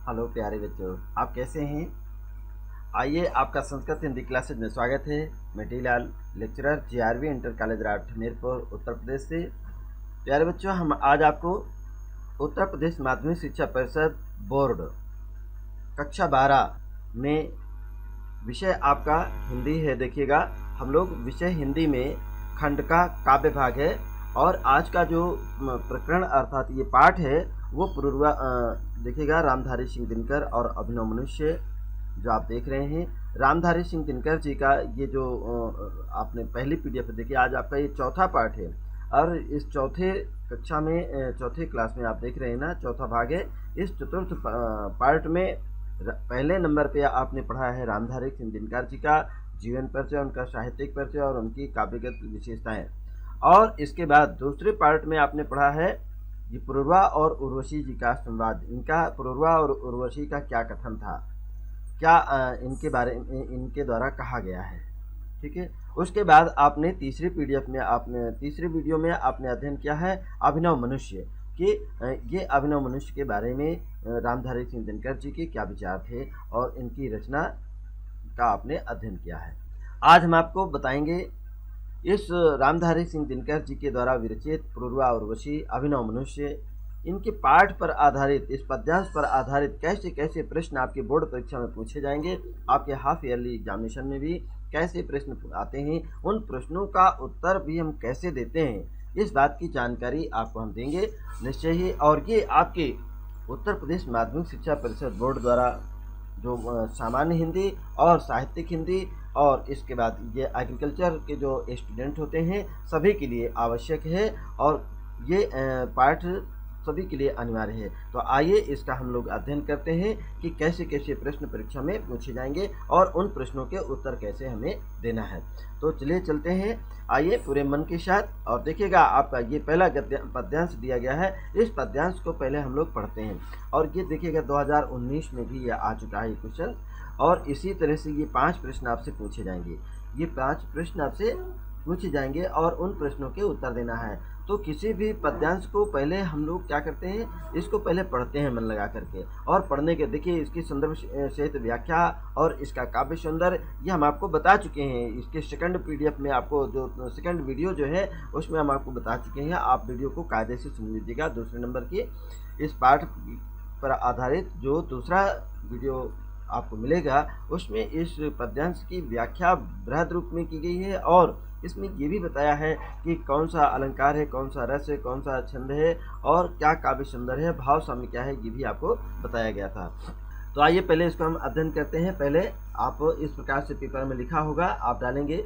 Hello प्यारे बच्चों, आप कैसे हैं? आइए, आपका संस्कृत हिंदी क्लासेज में स्वागत है। मैं D Lal, lecturer GRV inter college Rath Hamirpur Uttar Pradesh से। प्यारे बच्चों, हम आज आपको उत्तर प्रदेश माध्यमिक शिक्षा परिषद बोर्ड कक्षा 12 में विषय आपका हिंदी है। देखिएगा, हम लोग विषय हिंदी में खंड का काव्य भाग है और आज का जो प्रकरण अर्थात ये पाठ है वो पूर्वा देखिएगा रामधारी सिंह दिनकर और अभिनव मनुष्य जो आप देख रहे हैं। रामधारी सिंह दिनकर जी का ये जो आपने पहली पीडीएफ देखी, आज आपका ये चौथा पाठ है और इस चौथे कक्षा में चौथे क्लास में आप देख रहे हैं ना, चौथा भाग है। इस चतुर्थ पार्ट में पहले नंबर पे आपने पढ़ा है रामधारी सिंह दिनकर जी का जीवन परिचय, उनका साहित्यिक परिचय और उनकी काव्यगत विशेषताएं। और इसके बाद दूसरे पार्ट में आपने पढ़ा है ये पुरुरवा और उर्वशी जी का संवाद। इनका पुरुरवा और उर्वशी का क्या कथन था, क्या इनके बारे में इनके द्वारा कहा गया है, ठीक है। उसके बाद आपने तीसरी वीडियो में आपने अध्ययन किया है अभिनव मनुष्य कि ये अभिनव मनुष्य के बारे में रामधारी सिंह दिनकर जी के क्या विचार थे और इनकी रचना का आपने अध्ययन किया है। आज हम आपको बताएंगे इस रामधारी सिंह दिनकर जी के द्वारा विरचित पुरुरवा उर्वशी अभिनव मनुष्य, इनके पाठ पर आधारित, इस पद्यांश पर आधारित कैसे कैसे प्रश्न आपके बोर्ड परीक्षा में पूछे जाएंगे, आपके हाफ ईयरली एग्जामिनेशन में भी कैसे प्रश्न आते हैं, उन प्रश्नों का उत्तर भी हम कैसे देते हैं, इस बात की जानकारी आपको हम देंगे निश्चय ही। और ये आपके उत्तर प्रदेश माध्यमिक शिक्षा परिषद बोर्ड द्वारा जो सामान्य हिंदी और साहित्यिक हिंदी और इसके बाद ये एग्रीकल्चर के जो स्टूडेंट होते हैं सभी के लिए आवश्यक है और ये पाठ सभी के लिए अनिवार्य है। तो आइए इसका हम लोग अध्ययन करते हैं कि कैसे कैसे प्रश्न परीक्षा में पूछे जाएंगे और उन प्रश्नों के उत्तर कैसे हमें देना है। तो चलिए चलते हैं, आइए पूरे मन के साथ। और देखिएगा, आपका ये पहला पद्यांश दिया गया है। इस पद्यांश को पहले हम लोग पढ़ते हैं और ये देखिएगा 2019 में भी ये आ चुका है ये क्वेश्चन। और इसी तरह से ये 5 प्रश्न आपसे पूछे जाएंगे, ये 5 प्रश्न आपसे पूछे जाएंगे और उन प्रश्नों के उत्तर देना है। तो किसी भी पद्यांश को पहले हम लोग क्या करते हैं, इसको पहले पढ़ते हैं मन लगा करके। और पढ़ने के देखिए इसकी संदर्भ सहित व्याख्या और इसका काव्य सौंदर्य ये हम आपको बता चुके हैं। इसके सेकंड पीडीएफ में आपको जो सेकंड वीडियो जो है उसमें हम आपको बता चुके हैं। आप वीडियो को कायदे से सुन लीजिएगा। दूसरे नंबर की इस पाठ पर आधारित जो दूसरा वीडियो आपको मिलेगा उसमें इस पद्यांश की व्याख्या बृहद रूप में की गई है और इसमें ये भी बताया है कि कौन सा अलंकार है, कौन सा रस है, कौन सा छंद है और क्या काव्य सुंदर है, भाव साम्य क्या है, ये भी आपको बताया गया था। तो आइए पहले इसको हम अध्ययन करते हैं। पहले आप इस प्रकार से पेपर में लिखा होगा, आप डालेंगे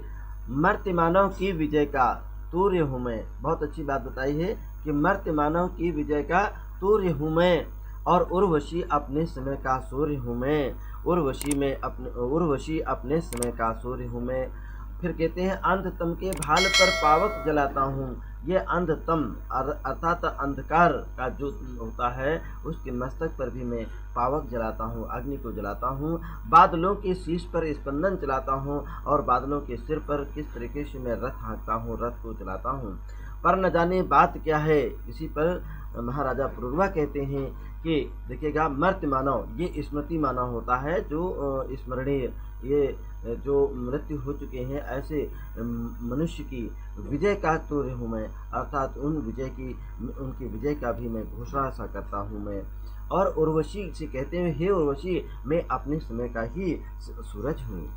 मर्त्य मानव की विजय का तूर्य हूँ मैं। बहुत अच्छी बात बताई है कि मर्त्य मानव की विजय का तूर्य हूँ मैं और उर्वशी अपने समय का सूर्य हूँ मैं। उर्वशी अपने समय का सूर्य हूँ मैं। फिर कहते हैं अंधतम के भाल पर पावक जलाता हूँ। ये अंधतम अर्थात अंधकार का जो होता है उसके मस्तक पर भी मैं पावक जलाता हूँ, अग्नि को जलाता हूँ। बादलों के शीश पर स्पंदन चलाता हूँ और बादलों के सिर पर किस तरीके से मैं रथ हाँकता हूँ, रथ को चलाता हूँ। पर न जाने बात क्या है, इसी पर महाराजा पुरुरवा कहते हैं कि देखिएगा मर्त्य मानव, ये स्मृति मानव होता है जो स्मरणीय, ये जो मृत्यु हो चुके हैं ऐसे मनुष्य की विजय का तूर्य हूँ मैं, अर्थात उनकी विजय का भी मैं घोषणा सा करता हूँ मैं। और उर्वशी से कहते हैं हे उर्वशी, मैं अपने समय का ही सूरज हूँ।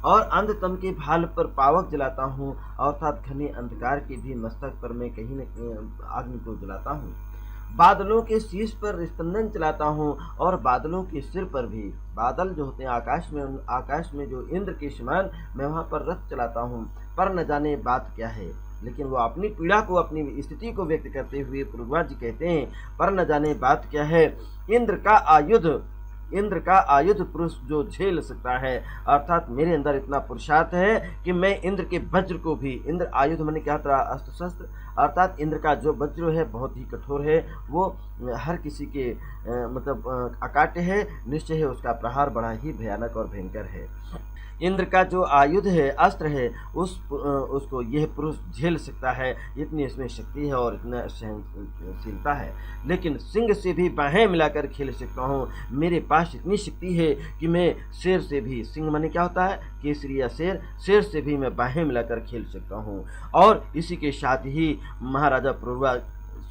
और अंधतम के भाल पर पावक जलाता हूँ, अर्थात घने अंधकार के भी मस्तक पर मैं कहीं न कहीं अग्नि को जलाता हूँ। बादलों के शीश पर स्पंदन चलाता हूँ और बादलों के सिर पर भी, बादल जो होते हैं आकाश में जो इंद्र के समान मैं वहाँ पर रथ चलाता हूँ। पर न जाने बात क्या है, लेकिन वो अपनी पीड़ा को, अपनी स्थिति को व्यक्त करते हुए पुरुरवा जी कहते हैं पर न जाने बात क्या है। इंद्र का आयुध पुरुष जो झेल सकता है, अर्थात मेरे अंदर इतना पुरुषार्थ है कि मैं इंद्र के वज्र को भी, इंद्र आयुध मैंने क्या था अस्त्र शस्त्र, अर्थात इंद्र का जो वज्र है बहुत ही कठोर है, वो हर किसी के अकाट्य है, निश्चय है उसका प्रहार बड़ा ही भयानक और भयंकर है। इंद्र का जो आयुध है, अस्त्र है, उसको यह पुरुष झेल सकता है, इतनी इसमें शक्ति है और इतना सहनशीलता है। लेकिन सिंह से भी बाहें मिलाकर खेल सकता हूँ, मेरे पास इतनी शक्ति है कि मैं शेर से भी, सिंह माने क्या होता है, केसरी या शेर, शेर से भी मैं बाहें मिलाकर खेल सकता हूँ। और इसी के साथ ही महाराजा पुरुरवा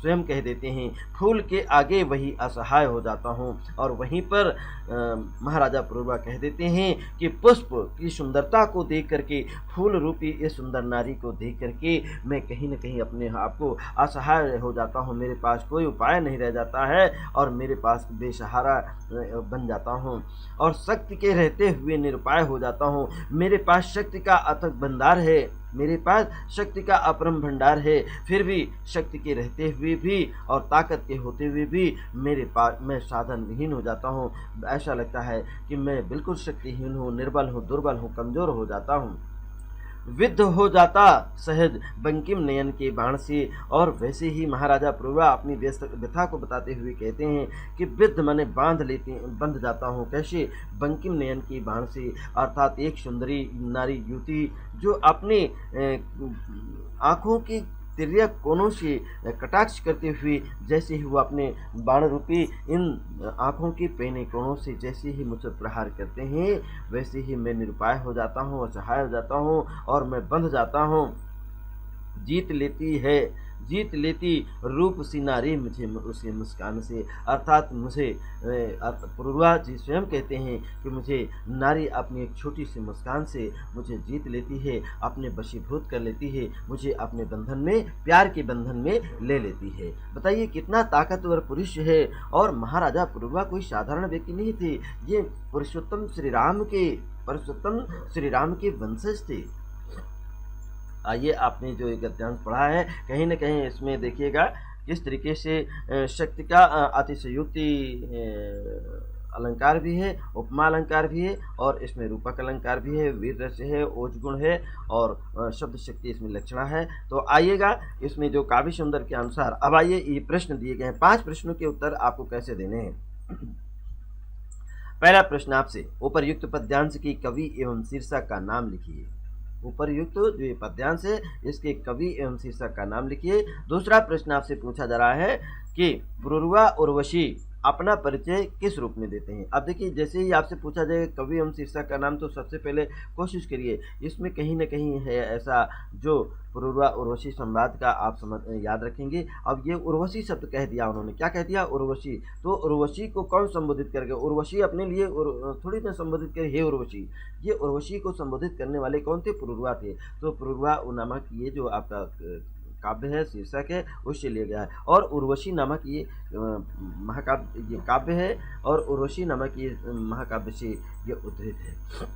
स्वयं कह देते हैं, फूल के आगे वही असहाय हो जाता हूँ। और वहीं पर महाराजा पुरुरवा कह देते हैं कि पुष्प की सुंदरता को देख करके, फूल रूपी इस सुंदर नारी को देख करके मैं कहीं न कहीं अपने आप को असहाय हो जाता हूँ, मेरे पास कोई उपाय नहीं रह जाता है और मेरे पास बेसहारा बन जाता हूँ और शक्ति के रहते हुए निरुपाय हो जाता हूँ। मेरे पास शक्ति का अथक भंडार है, मेरे पास शक्ति का अपरम भंडार है, फिर भी शक्ति के रहते हुए भी और ताकत के होते हुए भी मेरे पास मैं साधन विहीन हो जाता हूँ। ऐसा लगता है कि मैं बिल्कुल शक्तिहीन हूँ, निर्बल हूँ, दुर्बल हूँ, कमज़ोर हो जाता हूँ। विद्ध हो जाता सहज बंकिम नयन के बाण से। और वैसे ही महाराजा पुरुरवा अपनी व्यथा को बताते हुए कहते हैं कि विद्ध माने बंध जाता हूँ, कैसे, बंकिम नयन के बाण से, अर्थात एक सुंदरी नारी युवती जो अपने आँखों की तिर्यक कोनों से कटाक्ष करते हुए, जैसे ही वो अपने बाण रूपी इन आँखों के पैने कोनों से जैसे ही मुझे प्रहार करते हैं, वैसे ही मैं निरुपाय हो जाता हूँ, असहाय हो जाता हूँ और मैं बंध जाता हूँ। जीत लेती रूप सी नारी मुझे उसी मुस्कान से, अर्थात मुझे पुरुरवा जी स्वयं कहते हैं कि मुझे नारी अपनी एक छोटी सी मुस्कान से मुझे जीत लेती है, अपने वशीभूत कर लेती है, मुझे अपने बंधन में, प्यार के बंधन में ले लेती है। बताइए कितना ताकतवर पुरुष है। और महाराजा पुरुरवा कोई साधारण व्यक्ति नहीं थे, ये पुरुषोत्तम श्री राम के वंशज थे। आइए, आपने जो एक गद्यांश पढ़ा है, कहीं न कहीं इसमें देखिएगा किस तरीके से शक्ति का अतिशयोक्ति अलंकार भी है, उपमा अलंकार भी है और इसमें रूपक अलंकार भी है, वीर रस है, ओज गुण है और शब्द शक्ति इसमें लक्षणा है। तो आइएगा इसमें जो काव्य सुंदर के अनुसार, अब आइए ये प्रश्न दिए गए हैं, 5 प्रश्नों के उत्तर आपको कैसे देने हैं। पहला प्रश्न आपसे, उपर्युक्त पद्यांश की कवि एवं शीर्षक का नाम लिखिए। उपर्युक्त जो ये पद्यांश है इसके कवि एवं शीर्षक का नाम लिखिए। दूसरा प्रश्न आपसे पूछा जा रहा है कि पुरुरवा उर्वशी अपना परिचय किस रूप में देते हैं। अब देखिए, जैसे ही आपसे पूछा जाए कवि एवं शीर्षक का नाम, तो सबसे पहले कोशिश करिए इसमें कहीं न कहीं है ऐसा जो पुरुरवा उर्वशी संवाद का आप याद रखेंगे। अब ये उर्वशी शब्द कह दिया उन्होंने, क्या कह दिया, उर्वशी। तो उर्वशी को कौन संबोधित करके, उर्वशी अपने लिए थोड़ी ना संबोधित करे, हे उर्वशी। ये उर्वशी को संबोधित करने वाले कौन थे, पुरुरवा थे। तो पुरुरवा नामक ये जो आपका काव्य है, शीर्षक है, उससे लिया गया है। और उर्वशी नामक ये महाकाव्य, ये काव्य है और उर्वशी नामक ये महाकाव्य से ये उद्धृत है।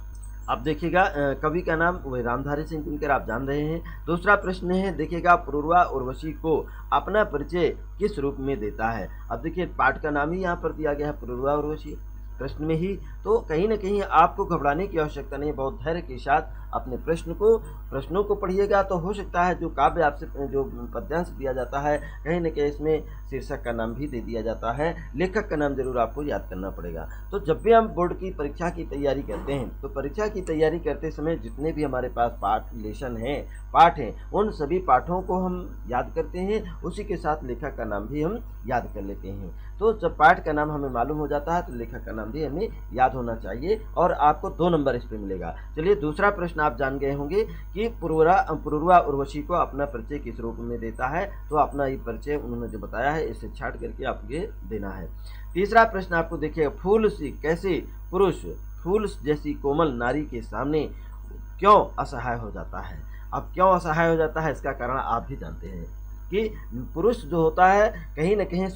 अब देखिएगा कवि का नाम वही रामधारी सिंह दिनकर, आप जान रहे हैं। दूसरा प्रश्न है, देखिएगा पुरुरवा उर्वशी को अपना परिचय किस रूप में देता है। अब देखिए पाठ का नाम ही यहाँ पर दिया गया है, पुरुरवा उर्वशी, प्रश्न में ही। तो कहीं न कहीं आपको घबराने की आवश्यकता नहीं, बहुत धैर्य के साथ अपने प्रश्नों को पढ़िएगा। तो हो सकता है जो काव्य आपसे जो पद्यांश दिया जाता है, कहीं न कहीं इसमें शीर्षक का नाम भी दे दिया जाता है, लेखक का नाम जरूर आपको याद करना पड़ेगा। तो जब भी हम बोर्ड की परीक्षा की तैयारी करते हैं, तो परीक्षा की तैयारी करते समय जितने भी हमारे पास पाठ हैं, उन सभी पाठों को हम याद करते हैं, उसी के साथ लेखक का नाम भी हम याद कर लेते हैं। तो जब पाठ का नाम हमें मालूम हो जाता है तो लेखक का नाम भी हमें याद होना चाहिए और आपको 2 नंबर इस पे मिलेगा। चलिए, दूसरा प्रश्न आप जान गए होंगे कि पुरुरवा उर्वशी को अपना परिचय किस रूप में देता है। तो अपना ये परिचय उन्होंने जो बताया है, इसे छाट करके आपको ये देना है। तीसरा प्रश्न आपको देखिए, फूल सी कैसे पुरुष फूल जैसी कोमल नारी के सामने क्यों असहाय हो जाता है। अब क्यों असहाय हो जाता है, इसका कारण आप भी जानते हैं कि पुरुष जो होता है कहीं न कहीं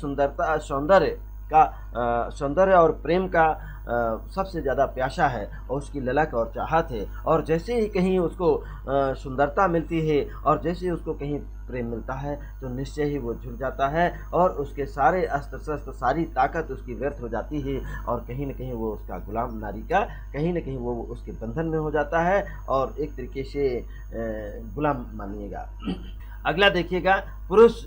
सौंदर्य और प्रेम का सबसे ज़्यादा प्यासा है और उसकी ललक और चाहत है। और जैसे ही कहीं उसको सुंदरता मिलती है और जैसे ही उसको कहीं प्रेम मिलता है, तो निश्चय ही वो झुक जाता है और उसके सारे अस्त्र शस्त्र, सारी ताकत उसकी व्यर्थ हो जाती है और कहीं न कहीं वो उसका गुलाम, नारी का कहीं न कहीं वो उसके बंधन में हो जाता है और एक तरीके से गुलाम मानिएगा। अगला देखिएगा पुरुष।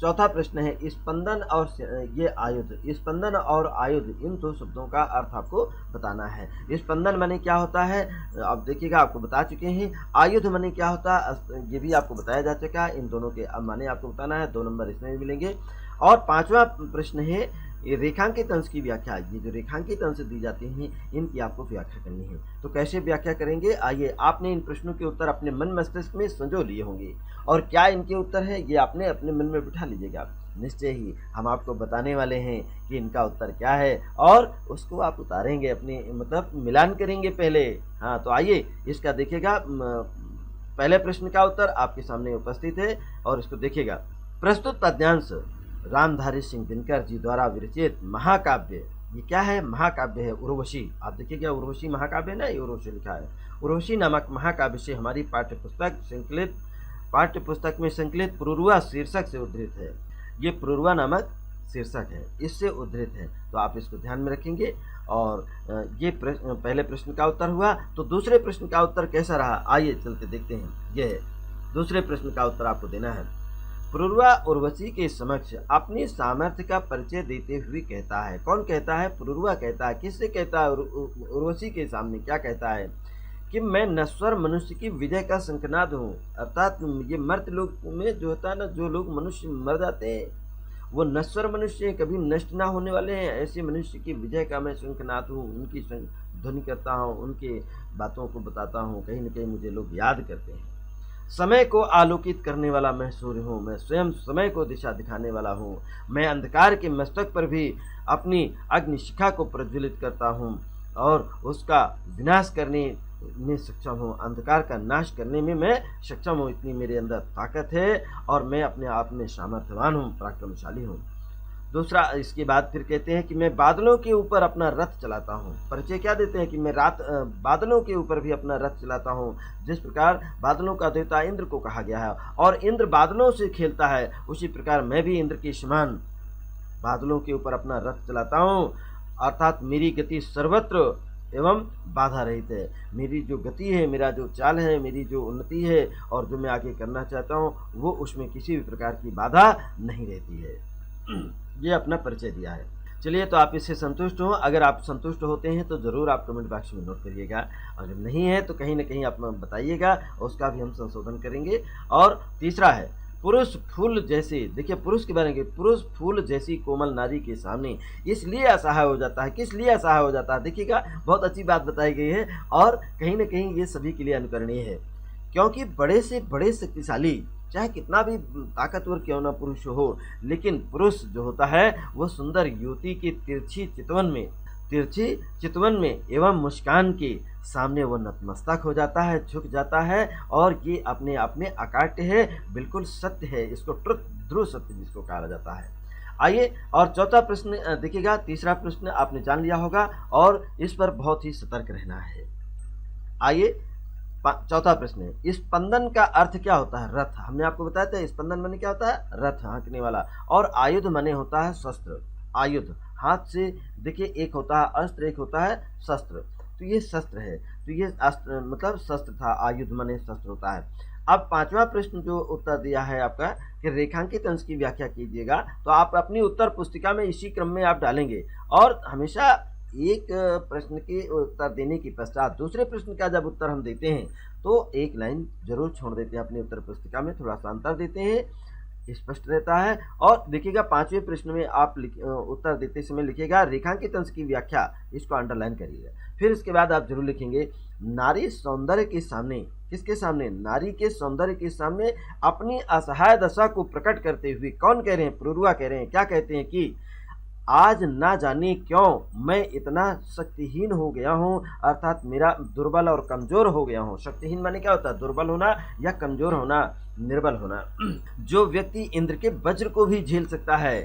चौथा प्रश्न है स्पंदन और ये आयुध, स्पंदन और आयुध इन दो शब्दों का अर्थ आपको बताना है। स्पंदन माने क्या होता है, अब देखिएगा आपको बता चुके हैं। आयुध माने क्या होता है ये भी आपको बताया जा चुका है। इन दोनों के अब माने आपको बताना है, 2 नंबर इसमें भी मिलेंगे। और पांचवा प्रश्न है ये रेखांकित अंश की व्याख्या। ये जो रेखांकित अंश दी जाती हैं इनकी आपको व्याख्या करनी है। तो कैसे व्याख्या करेंगे, आइए आपने इन प्रश्नों के उत्तर अपने मन मस्तिष्क में संजो लिए होंगे और क्या इनके उत्तर है ये आपने अपने मन में बिठा लीजिएगा। निश्चय ही हम आपको बताने वाले हैं कि इनका उत्तर क्या है और उसको आप उतारेंगे अपने मतलब मिलान करेंगे पहले। हाँ तो आइए इसका देखिएगा। पहले प्रश्न का उत्तर आपके सामने उपस्थित है और इसको देखिएगा। प्रस्तुत पद्यांश रामधारी सिंह दिनकर जी द्वारा विरचित महाकाव्य, ये क्या है, महाकाव्य है उर्वशी। आप देखिएगा उर्वशी महाकाव्य ना, ये उर्वशी लिखा है। उर्वशी नामक महाकाव्य से हमारी पाठ्यपुस्तक में संकलित पुरुरवा शीर्षक से उद्धृत है। ये पुरुरवा नामक शीर्षक है, इससे उद्धृत है। तो आप इसको ध्यान में रखेंगे। और ये पहले प्रश्न का उत्तर हुआ। तो दूसरे प्रश्न का उत्तर कैसा रहा, आइए चलते देखते हैं। ये है दूसरे प्रश्न का उत्तर आपको देना है। पुरुरवा उर्वशी के समक्ष अपनी सामर्थ्य का परिचय देते हुए कहता है। कौन कहता है, पुरुरवा कहता है। किससे कहता है, उर्वशी के सामने क्या कहता है कि मैं नश्वर मनुष्य की विजय का शंखनाद हूँ। अर्थात ये मर्त लोग में जो होता है ना, जो लोग मनुष्य मर जाते हैं वो नश्वर मनुष्य कभी नष्ट ना होने वाले हैं। ऐसे मनुष्य की विजय का मैं शंखनाद हूँ, उनकी ध्वनि करता हूँ, उनके बातों को बताता हूँ। कहीं न कहीं मुझे लोग याद करते हैं। समय को आलोकित करने वाला मैं सूर्य हूँ, मैं स्वयं समय को दिशा दिखाने वाला हूँ। मैं अंधकार के मस्तक पर भी अपनी अग्निशिखा को प्रज्वलित करता हूँ और उसका विनाश करने में सक्षम हूँ। अंधकार का नाश करने में मैं सक्षम हूँ, इतनी मेरे अंदर ताकत है और मैं अपने आप में सामर्थ्यवान हूँ, पराक्रमशाली हूँ। दूसरा इसके बाद फिर कहते हैं कि मैं बादलों के ऊपर अपना रथ चलाता हूँ। परिचय क्या देते हैं कि मैं बादलों के ऊपर भी अपना रथ चलाता हूँ। जिस प्रकार बादलों का देवता इंद्र को कहा गया है और इंद्र बादलों से खेलता है, उसी प्रकार मैं भी इंद्र के समान बादलों के ऊपर अपना रथ चलाता हूँ। अर्थात मेरी गति सर्वत्र एवं बाधा रहित है। मेरी जो गति है, मेरा जो चाल है, मेरी जो उन्नति है और जो मैं आगे करना चाहता हूँ वो उसमें किसी भी प्रकार की बाधा नहीं रहती है। ये अपना परिचय दिया है। चलिए तो आप इससे संतुष्ट हो। अगर आप संतुष्ट होते हैं तो ज़रूर आप कमेंट बॉक्स में नोट करिएगा, अगर नहीं है तो कहीं ना कहीं आप बताइएगा, उसका भी हम संशोधन करेंगे। और तीसरा है पुरुष फूल जैसे, देखिए पुरुष के बारे में, पुरुष फूल जैसी कोमल नारी के सामने इसलिए असहाय हो जाता है। किस लिए असहाय हो जाता है, देखिएगा बहुत अच्छी बात बताई गई है और कहीं ना कहीं ये सभी के लिए अनुकरणीय है। क्योंकि बड़े से बड़े शक्तिशाली चाहे कितना भी ताकतवर क्यों ना पुरुष हो, लेकिन पुरुष जो होता है वो सुंदर युवती की तिरछी चितवन में एवं मुस्कान के सामने वो नतमस्तक हो जाता है, झुक जाता है। और ये अपने आप में अकाट्य है, बिल्कुल सत्य है। इसको ट्रुथ, ध्रुव सत्य जिसको कहा जाता है। आइए और चौथा प्रश्न देखिएगा। तीसरा प्रश्न आपने जान लिया होगा और इस पर बहुत ही सतर्क रहना है। आइए चौथा प्रश्न है स्पंदन का अर्थ क्या होता है, रथ। हमने आपको बताया था स्पंदन माने क्या होता है, रथ हाँकने वाला। और आयुध माने होता है शस्त्र। आयुध हाथ से, देखिए एक होता है अस्त्र, एक होता है शस्त्र। तो ये शस्त्र है, तो ये अस्त्र मतलब शस्त्र था, आयुध माने शस्त्र होता है। अब पांचवा प्रश्न जो उत्तर दिया है आपका कि रेखांकित अंश की व्याख्या कीजिएगा, तो आप अपनी उत्तर पुस्तिका में इसी क्रम में आप डालेंगे। और हमेशा एक प्रश्न के उत्तर देने के पश्चात दूसरे प्रश्न का जब उत्तर हम देते हैं तो एक लाइन जरूर छोड़ देते हैं अपनी उत्तर पुस्तिका में, थोड़ा सा अंतर देते हैं, स्पष्ट रहता है। और देखिएगा पांचवें प्रश्न में आप उत्तर देते समय लिखिएगा रेखांकित अंश की व्याख्या, इसको अंडरलाइन करिएगा। फिर इसके बाद आप जरूर लिखेंगे नारी सौंदर्य के सामने, किसके सामने, नारी के सौंदर्य के सामने अपनी असहाय दशा को प्रकट करते हुए कौन कह रहे हैं, पुरुरवा कह रहे हैं। क्या कहते हैं कि आज ना जाने क्यों मैं इतना शक्तिहीन हो गया हूँ, अर्थात मेरा दुर्बल और कमजोर हो गया हूँ। शक्तिहीन माने क्या होता है, दुर्बल होना या कमजोर होना, निर्बल होना। जो व्यक्ति इंद्र के वज्र को भी झेल सकता है,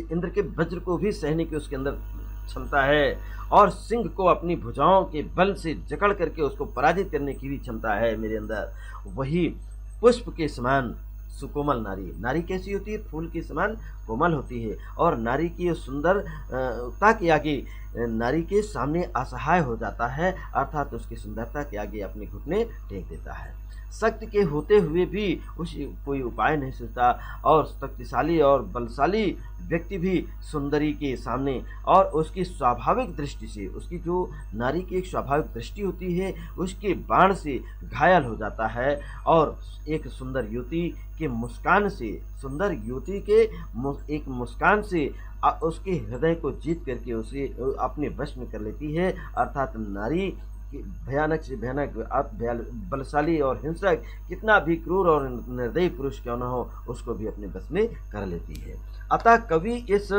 इंद्र के वज्र को भी सहने की उसके अंदर क्षमता है और सिंह को अपनी भुजाओं के बल से जकड़ करके उसको पराजित करने की भी क्षमता है मेरे अंदर, वही पुष्प के समान सुकोमल नारी। नारी कैसी होती है, फूल के समान कोमल होती है। और नारी की सुंदरता के आगे नारी के सामने असहाय हो जाता है, अर्थात उसकी सुंदरता के आगे अपने घुटने टेक देता है। शक्ति के होते हुए भी उस कोई उपाय नहीं सोचता, और शक्तिशाली और बलशाली व्यक्ति भी सुंदरी के सामने और उसकी स्वाभाविक दृष्टि से, उसकी जो नारी की एक स्वाभाविक दृष्टि होती है, उसके बाण से घायल हो जाता है, और एक सुंदर युवती के मुस्कान से, सुंदर युवती के एक मुस्कान से उसके हृदय को जीत करके उसे अपने वश में कर लेती है। अर्थात नारी भयानक से भयानक बलशाली और हिंसक कितना भी क्रूर और निर्दयी पुरुष क्यों न हो, उसको भी अपने बस में कर लेती है। अतः कवि इस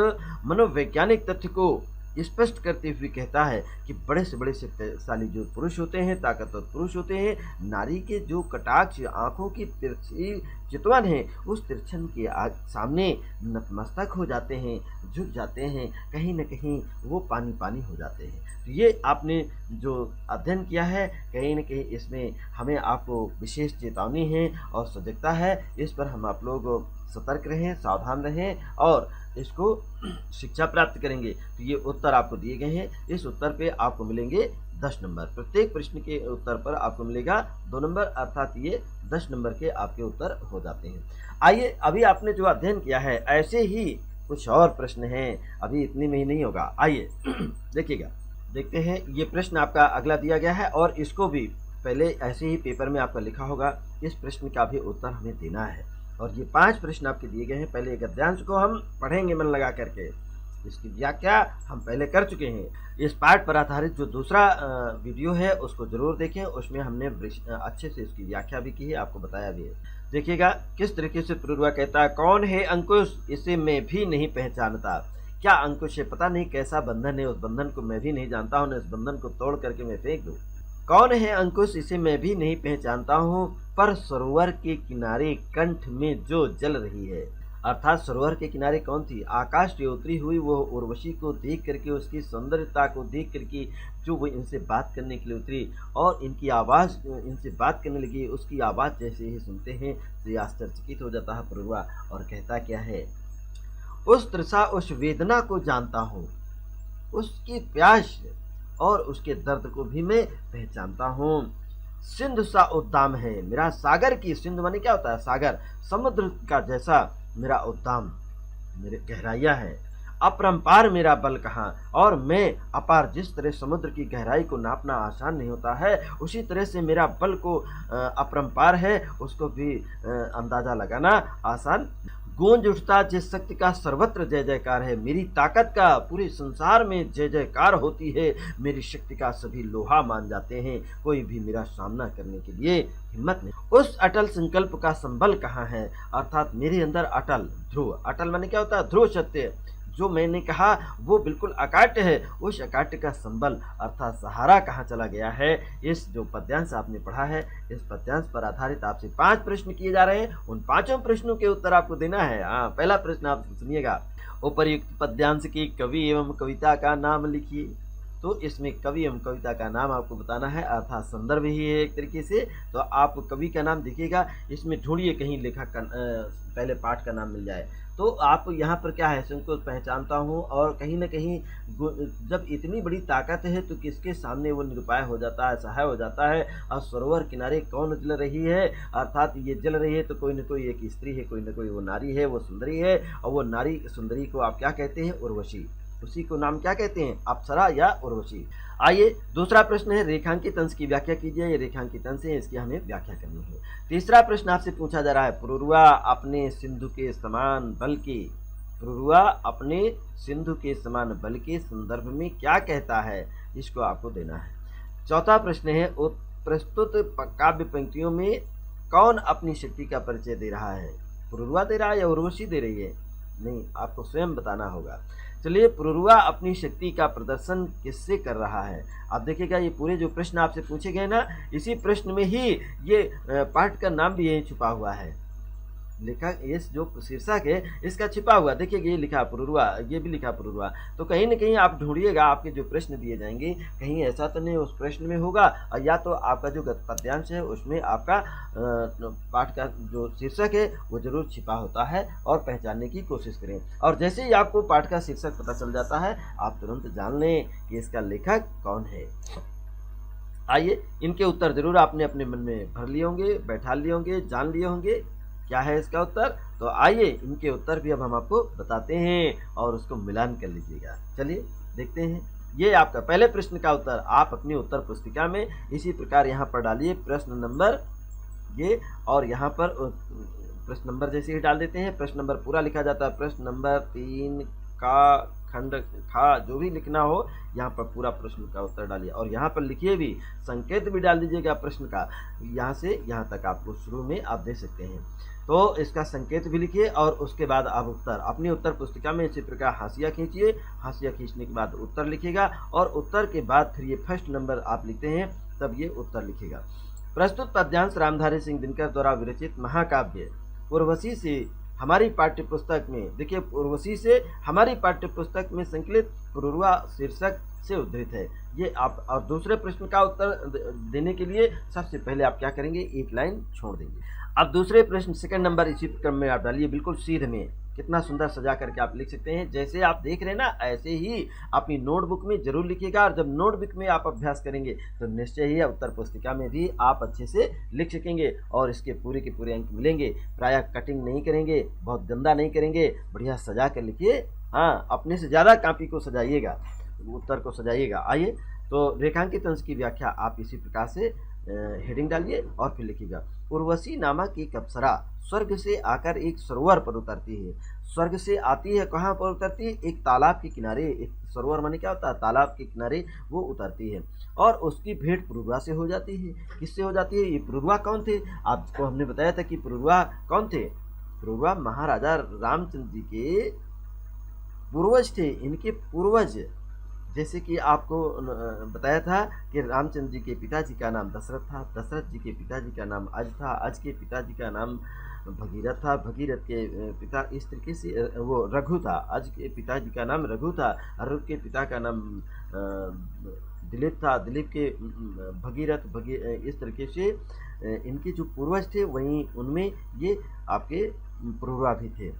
मनोवैज्ञानिक तथ्य को स्पष्ट करते हुए कहता है कि बड़े से बड़े शक्तिशाली जो पुरुष होते हैं, ताकतवर पुरुष होते हैं, नारी के जो कटाक्ष आंखों की तिरछी चितवन है, उस तिरछन के सामने नतमस्तक हो जाते हैं, झुक जाते हैं, कहीं न कहीं वो पानी पानी हो जाते हैं। तो ये आपने जो अध्ययन किया है, कहीं न कहीं इसमें हमें आपको विशेष चेतावनी है और सजगता है। इस पर हम आप लोग सतर्क रहें, सावधान रहें और इसको शिक्षा प्राप्त करेंगे। तो ये उत्तर आपको दिए गए हैं, इस उत्तर पे आपको मिलेंगे 10 नंबर। प्रत्येक प्रश्न के उत्तर पर आपको मिलेगा 2 नंबर, अर्थात ये 10 नंबर के आपके उत्तर हो जाते हैं। आइए, अभी आपने जो अध्ययन किया है, ऐसे ही कुछ और प्रश्न हैं, अभी इतने में ही नहीं होगा। आइए देखिएगा, देखते हैं। ये प्रश्न आपका अगला दिया गया है और इसको भी पहले ऐसे ही पेपर में आपका लिखा होगा। इस प्रश्न का भी उत्तर हमें देना है और ये 5 प्रश्न आपके दिए गए हैं। पहले गद्यांश को हम पढ़ेंगे मन लगा करके, इसकी व्याख्या हम पहले कर चुके हैं। इस पाठ पर आधारित जो दूसरा वीडियो है उसको जरूर देखें, उसमें हमने अच्छे से इसकी व्याख्या भी की है, आपको बताया भी है। देखिएगा किस तरीके से पुरुरवा कहता है, कौन है अंकुश, इसे मैं भी नहीं पहचानता। क्या अंकुश है, पता नहीं कैसा बंधन है, उस बंधन को मैं भी नहीं जानता हूँ, इस बंधन को तोड़ करके मैं फेंक दूँ। कौन है अंकुश, इसे मैं भी नहीं पहचानता हूँ, पर सरोवर के किनारे कंठ में जो जल रही है। अर्थात सरोवर के किनारे कौन थी, आकाश से उतरी हुई वो उर्वशी को देख करके, उसकी सौंदर्यता को देख करके जो वो इनसे बात करने के लिए उतरी और इनकी आवाज़ इनसे बात करने लगी, उसकी आवाज़ जैसे ही सुनते हैं तो ये आश्चर्यचकित हो जाता है पुरुरवा और कहता क्या है, उस तृषा उस वेदना को जानता हूँ, उसकी प्यास और उसके दर्द को भी मैं पहचानता हूँ। सिंधु सा उद्दाम है मेरा सागर की, सिंधु माने क्या होता है, सागर, समुद्र का जैसा मेरा उद्दाम, मेरे गहराइयाँ है। अपरंपार मेरा बल कहाँ, और मैं अपार, जिस तरह समुद्र की गहराई को नापना आसान नहीं होता है, उसी तरह से मेरा बल को अपरंपार है, उसको भी अंदाजा लगाना आसान। गूंज उठता जिस शक्ति का सर्वत्र जय जयकार है, मेरी ताकत का पूरे संसार में जय जयकार होती है, मेरी शक्ति का सभी लोहा मान जाते हैं, कोई भी मेरा सामना करने के लिए हिम्मत नहीं। उस अटल संकल्प का संबल कहाँ है, अर्थात मेरे अंदर अटल ध्रुव, अटल माने क्या होता है, ध्रुव सत्य, जो मैंने कहा वो बिल्कुल अकाट्य है, उस अकाट्य का संबल अर्थात सहारा कहाँ चला गया है। इस जो पद्यांश आपने पढ़ा है, इस पद्यांश पर आधारित आपसे 5 प्रश्न किए जा रहे हैं, उन 5 प्रश्नों के उत्तर आपको देना है। पहला प्रश्न आप सुनिएगा, उपर्युक्त पद्यांश की कवि एवं कविता का नाम लिखिए। तो इसमें कवि एवं कविता का नाम आपको बताना है, अर्थात संदर्भ ही है एक तरीके से। तो आप कवि का नाम देखिएगा, इसमें ढूंढिए कहीं लेखक का पहले पाठ का नाम मिल जाए। तो आप यहाँ पर क्या है, उनको पहचानता हूँ, और कहीं ना कहीं जब इतनी बड़ी ताकत है तो किसके सामने वो निरुपाय हो जाता है, सहाय हो जाता है। और सरोवर किनारे कौन जल रही है, अर्थात ये जल रही है तो कोई न कोई एक स्त्री है, कोई न कोई वो नारी है, वो सुंदरी है, और वो नारी सुंदरी को आप क्या कहते हैं, उर्वशी, उसी को नाम क्या कहते हैं, अप्सरा या उर्वशी। आइए दूसरा प्रश्न है, रेखांकित अंश की व्याख्या कीजिए। ये रेखांकित अंश है, इसकी हमें व्याख्या करनी है। तीसरा प्रश्न आपसे पूछा जा रहा है, पुरुरवा अपने सिंधु के समान बल के, पुरुरवा अपने सिंधु के समान बल के संदर्भ में क्या कहता है, इसको आपको देना है। चौथा प्रश्न है, प्रस्तुत काव्य पंक्तियों में कौन अपनी शक्ति का परिचय दे रहा है, पुरुरवा दे रहा है या उर्वशी दे रही है, नहीं, आपको स्वयं बताना होगा। चलिए, पुरुरवा अपनी शक्ति का प्रदर्शन किससे कर रहा है। आप देखिएगा ये पूरे जो प्रश्न आपसे पूछे गए ना, इसी प्रश्न में ही ये पाठ का नाम भी यही छुपा हुआ है। लेखक ये जो शीर्षक है इसका छिपा हुआ, देखिए ये लिखा पुरुरवा, ये भी लिखा पुरुरवा। तो कहीं न कहीं आप ढूँढिएगा, आपके जो प्रश्न दिए जाएँगे कहीं ऐसा तो नहीं उस प्रश्न में होगा, या तो आपका जो पद्यांश है उसमें आपका पाठ का जो शीर्षक है वो ज़रूर छिपा होता है, और पहचानने की कोशिश करें। और जैसे ही आपको पाठ का शीर्षक पता चल जाता है आप तुरंत जान लें कि इसका लेखक कौन है। आइए इनके उत्तर ज़रूर आपने अपने मन में भर लिए होंगे, बैठा लिए होंगे, जान लिए होंगे क्या है इसका उत्तर। तो आइए इनके उत्तर भी अब हम आपको बताते हैं और उसको मिलान कर लीजिएगा। चलिए देखते हैं। ये आपका पहले प्रश्न का उत्तर आप अपनी उत्तर पुस्तिका में इसी प्रकार यहाँ पर डालिए प्रश्न नंबर ये, और यहाँ पर प्रश्न नंबर जैसे ही डाल देते हैं, प्रश्न नंबर पूरा लिखा जाता है। प्रश्न नंबर 3 का खंड खा जो भी लिखना हो यहाँ पर पूरा प्रश्न का उत्तर डालिए, और यहाँ पर लिखिए भी, संकेत भी डाल दीजिएगा प्रश्न का, यहाँ से यहाँ तक आपको शुरू में आप दे सकते हैं। तो इसका संकेत भी लिखिए और उसके बाद आप उत्तर अपनी उत्तर पुस्तिका में इसी प्रकार हाशिया खींचिए। हाशिया खींचने के बाद उत्तर लिखिएगा, और उत्तर के बाद फिर ये फर्स्ट नंबर आप लिखते हैं तब ये उत्तर लिखिएगा। प्रस्तुत पद्यांश रामधारी सिंह दिनकर द्वारा विरचित महाकाव्य उर्वशी से हमारी पाठ्य पुस्तक में, देखिए उर्वशी से हमारी पाठ्य पुस्तक में संकलित पुरुरवा शीर्षक से उद्धृत है। ये आप, और दूसरे प्रश्न का उत्तर देने के लिए सबसे पहले आप क्या करेंगे, एक लाइन छोड़ देंगे। अब दूसरे प्रश्न सेकंड नंबर इसी क्रम में आप डालिए, बिल्कुल सीध में, कितना सुंदर सजा करके आप लिख सकते हैं। जैसे आप देख रहे हैं ना ऐसे ही अपनी नोटबुक में जरूर लिखिएगा, और जब नोटबुक में आप अभ्यास करेंगे तो निश्चय ही उत्तर पुस्तिका में भी आप अच्छे से लिख सकेंगे और इसके पूरे के पूरे अंक मिलेंगे। प्रायः कटिंग नहीं करेंगे, बहुत गंदा नहीं करेंगे, बढ़िया सजा कर लिखिए। हाँ, अपने से ज़्यादा कॉपी को सजाइएगा, उत्तर को सजाइएगा। आइए तो रेखांकित अंश की व्याख्या आप इसी प्रकार से हेडिंग डालिए और फिर लिखिएगा। उर्वशी नामक एक अप्सरा स्वर्ग से आकर एक सरोवर पर उतरती है। स्वर्ग से आती है, कहाँ पर उतरती है, एक तालाब के किनारे। एक सरोवर माने क्या होता है, तालाब के किनारे वो उतरती है, और उसकी भेंट पुरुरवा से हो जाती है। किससे हो जाती है, ये पुरुरवा कौन थे, आपको हमने बताया था कि पुरुरवा कौन थे, पुरुरवा महाराजा रामचंद्र जी के पूर्वज थे। इनके पूर्वज, जैसे कि आपको बताया था कि रामचंद्र जी के पिताजी का नाम दशरथ था, दशरथ जी के पिताजी का नाम अज था, अज के पिताजी का नाम भगीरथ था, भगीरथ के पिता इस तरीके से वो रघु था, अज के पिताजी का नाम रघु था, रघु के पिता का नाम दिलीप था, दिलीप के भगीरथ इस तरीके से इनके जो पूर्वज थे वहीं उनमें ये आपके पुरुरवा भी थे।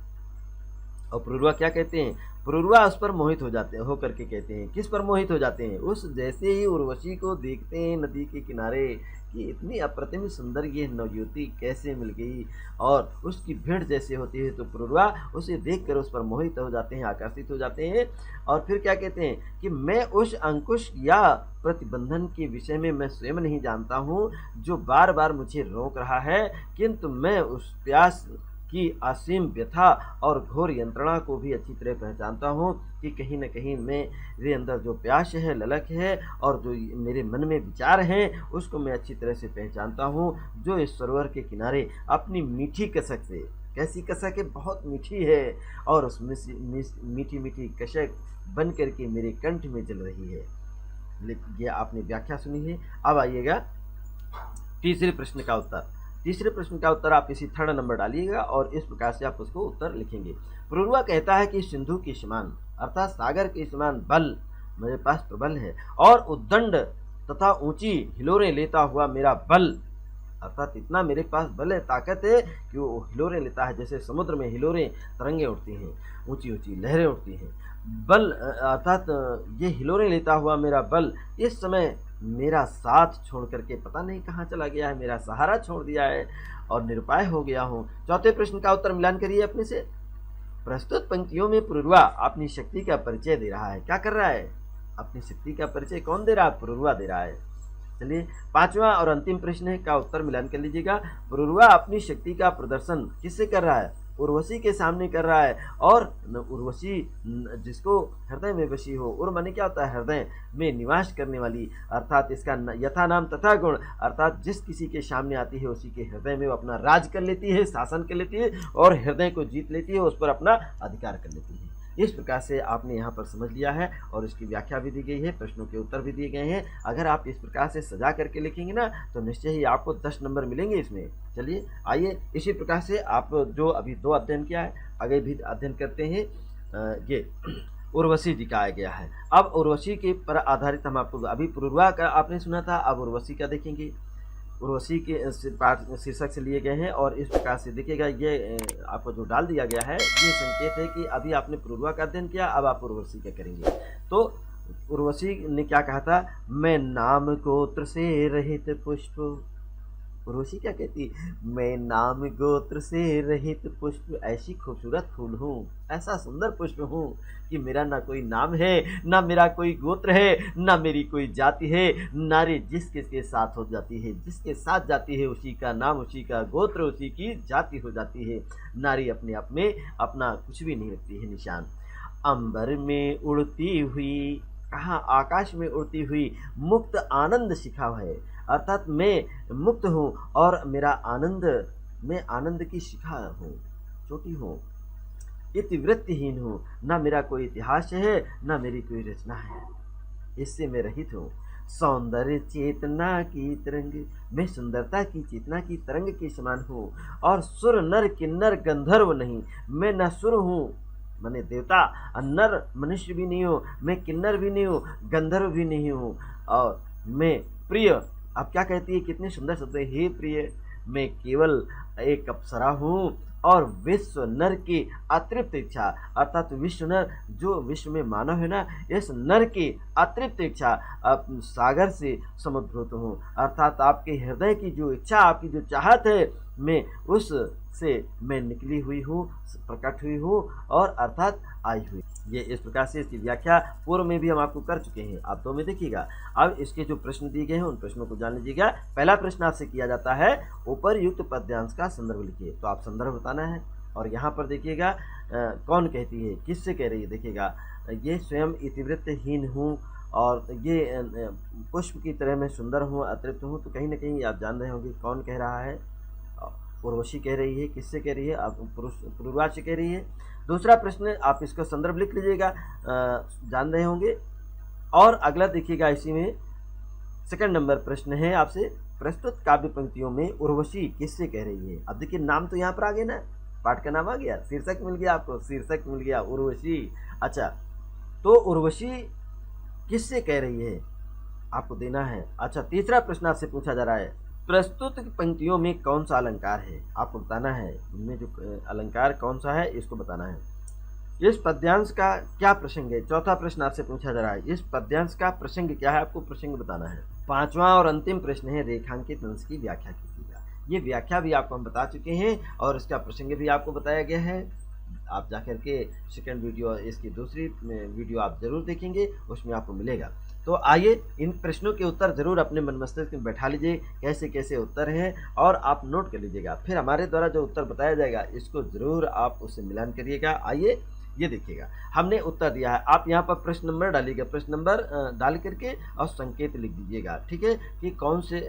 और पुरुरवा क्या कहते हैं, पुरुरवा उस पर मोहित हो जाते हैं, हो करके कहते हैं, किस पर मोहित हो जाते हैं, उस जैसे ही उर्वशी को देखते हैं नदी के किनारे कि इतनी अप्रतिम सुंदर ये नवयुवती कैसे मिल गई, और उसकी भेंट जैसे होती है तो पुरुरवा उसे देखकर उस पर मोहित हो जाते हैं, आकर्षित हो जाते हैं। और फिर क्या कहते हैं कि मैं उस अंकुश या प्रतिबंधन के विषय में मैं स्वयं नहीं जानता हूँ जो बार बार मुझे रोक रहा है, किंतु मैं उस प्यास की असीम व्यथा और घोर यंत्रणा को भी अच्छी तरह पहचानता हूँ कि कहीं न कहीं मेरे अंदर जो प्यास है, ललक है, और जो मेरे मन में विचार हैं उसको मैं अच्छी तरह से पहचानता हूँ, जो इस सरोवर के किनारे अपनी मीठी कसक से, कैसी कसक है, बहुत मीठी है, और उस मीठी मीठी कसक बन करके मेरे कंठ में जल रही है। ये आपने व्याख्या सुनी है। अब आइएगा तीसरे प्रश्न का उत्तर। तीसरे प्रश्न का उत्तर आप इसी थर्ड नंबर डालिएगा और इस प्रकार से आप उसको उत्तर लिखेंगे। पुरुरवा कहता है कि सिंधु के समान अर्थात सागर के समान बल मेरे पास प्रबल है, और उद्दंड तथा ऊंची हिलोरें लेता हुआ मेरा बल, अर्थात इतना मेरे पास बल है, ताकत है कि वो हिलोरें लेता है, जैसे समुद्र में हिलोरें तरंगे उठती हैं, ऊंची ऊंची लहरें उठती हैं। बल अर्थात ये हिलोरें लेता हुआ मेरा बल इस समय मेरा साथ छोड़ करके पता नहीं कहाँ चला गया है, मेरा सहारा छोड़ दिया है और निरुपाय हो गया हूँ। चौथे प्रश्न का उत्तर मिलान करिए अपने से। प्रस्तुत पंक्तियों में पुरुरवा अपनी शक्ति का परिचय दे रहा है। क्या कर रहा है, अपनी शक्ति का परिचय कौन दे रहा है, पुरुरवा दे रहा है। चलिए पांचवा और अंतिम प्रश्न का उत्तर मिलान कर लीजिएगा। पुरुरवा अपनी शक्ति का प्रदर्शन किससे कर रहा है, उर्वशी के सामने कर रहा है, और उर्वशी जिसको हृदय में बसी हो, उर माने क्या होता है, हृदय में निवास करने वाली, अर्थात इसका यथा नाम तथा गुण, अर्थात जिस किसी के सामने आती है उसी के हृदय में वो अपना राज कर लेती है, शासन कर लेती है, और हृदय को जीत लेती है, उस पर अपना अधिकार कर लेती है। इस प्रकार से आपने यहाँ पर समझ लिया है और इसकी व्याख्या भी दी गई है, प्रश्नों के उत्तर भी दिए गए हैं। अगर आप इस प्रकार से सजा करके लिखेंगे ना तो निश्चय ही आपको 10 नंबर मिलेंगे इसमें। चलिए आइए इसी प्रकार से आप जो अभी 2 अध्ययन किया है आगे भी अध्ययन करते हैं। ये उर्वशी जी का आ गया है। अब उर्वशी के पर आधारित हम आपको अभी पुरुरवा का आपने सुना था, अब उर्वशी का देखेंगे। उर्वशी के पाठ शीर्षक से लिए गए हैं और इस प्रकार से देखिएगा ये आपको जो डाल दिया गया है ये संकेत है कि अभी आपने पुरुरवा का अध्ययन किया, अब आप उर्वशी का करेंगे। तो उर्वशी ने क्या कहा था, मैं नाम गोत्र से रहित पुष्प। उर्वशी क्या कहती, मैं नाम गोत्र से रहित पुष्प ऐसी खूबसूरत फूल हूँ, ऐसा सुंदर पुष्प हूँ कि मेरा ना कोई नाम है, ना मेरा कोई गोत्र है, ना मेरी कोई जाति है। नारी जिसके साथ हो जाती है, जिसके साथ जाती है उसी का नाम, उसी का गोत्र, उसी की जाति हो जाती है। नारी अपने आप में अपना कुछ भी नहीं रखती है निशान। अंबर में उड़ती हुई, कहाँ, आकाश में उड़ती हुई मुक्त आनंद शिखा है, अर्थात मैं मुक्त हूँ और मेरा आनंद, मैं आनंद की शिखा हूँ, चोटी हूँ। इतिवृत्तिहीन हूँ, ना मेरा कोई इतिहास है ना मेरी कोई रचना है, इससे मैं रहित हूँ। सौंदर्य चेतना की तरंग, मैं सुंदरता की चेतना की तरंग के समान हूँ। और सुर नर किन्नर गंधर्व नहीं, मैं न सुर हूँ माने देवता, नर मनुष्य भी नहीं हूँ, मैं किन्नर भी नहीं हूँ, गंधर्व भी नहीं हूँ, और मैं प्रिय। अब क्या कहती है, कितने सुंदर शब्द है, हे प्रिय, मैं केवल एक अप्सरा हूँ और विश्व नर की अतृप्त इच्छा, अर्थात विश्व नर जो विश्व में मानव है ना, इस नर की अतृप्त इच्छा सागर से समुद्भूत हूँ, अर्थात आपके हृदय की जो इच्छा, आपकी जो चाहत है, मैं उस से मैं निकली हुई हूँ, प्रकट हुई हूँ और अर्थात आई हुई। ये इस प्रकार से इसकी व्याख्या पूर्व में भी हम आपको कर चुके हैं, आप 2 में देखिएगा। अब इसके जो प्रश्न दिए गए हैं उन प्रश्नों को जान लीजिएगा। पहला प्रश्न आपसे किया जाता है, उपरयुक्त पद्यांश का संदर्भ लिखिए, तो आप संदर्भ बताना है। और यहाँ पर देखिएगा कौन कहती है, किससे कह रही है, देखिएगा ये स्वयं इतिवृत्तहीन हूँ और ये पुष्प की तरह मैं सुंदर हूँ, अतृप्त हूँ, तो कहीं ना कहीं आप जान रहे होंगे कौन कह रहा है। उर्वशी कह रही है, किससे कह रही है, आप पुरुरवा से कह रही है। दूसरा प्रश्न आप इसका संदर्भ लिख लीजिएगा, जान रहे होंगे। और अगला देखिएगा, इसी में सेकंड नंबर प्रश्न है आपसे, प्रस्तुत काव्य पंक्तियों में उर्वशी किससे कह रही है। अब देखिए नाम तो यहाँ पर आ गया ना, पाठ का नाम आ गया, शीर्षक मिल गया आपको, शीर्षक मिल गया उर्वशी। अच्छा, तो उर्वशी किससे कह रही है आपको देना है। अच्छा, तीसरा प्रश्न आपसे पूछा जा रहा है, प्रस्तुत पंक्तियों में कौन सा अलंकार है, आपको बताना है, इनमें जो अलंकार कौन सा है इसको बताना है। इस पद्यांश का क्या प्रसंग है, चौथा प्रश्न आपसे पूछा जा रहा है, इस पद्यांश का प्रसंग क्या है, आपको प्रसंग बताना है। पांचवा और अंतिम प्रश्न है, रेखांकित अंश की व्याख्या कीजिएगा। ये व्याख्या भी आपको हम बता चुके हैं और इसका प्रसंग भी आपको बताया गया है। आप जाकर के सेकंड वीडियो, इसकी दूसरी वीडियो आप जरूर देखेंगे, उसमें आपको मिलेगा। तो आइए इन प्रश्नों के उत्तर जरूर अपने मन मस्तिष्क में बैठा लीजिए, कैसे कैसे उत्तर हैं, और आप नोट कर लीजिएगा। फिर हमारे द्वारा जो उत्तर बताया जाएगा इसको जरूर आप उससे मिलान करिएगा। आइए ये देखिएगा, हमने उत्तर दिया है, आप यहाँ पर प्रश्न नंबर डालिएगा, प्रश्न नंबर डाल करके और संकेत लिख दीजिएगा, ठीक है, कि कौन से,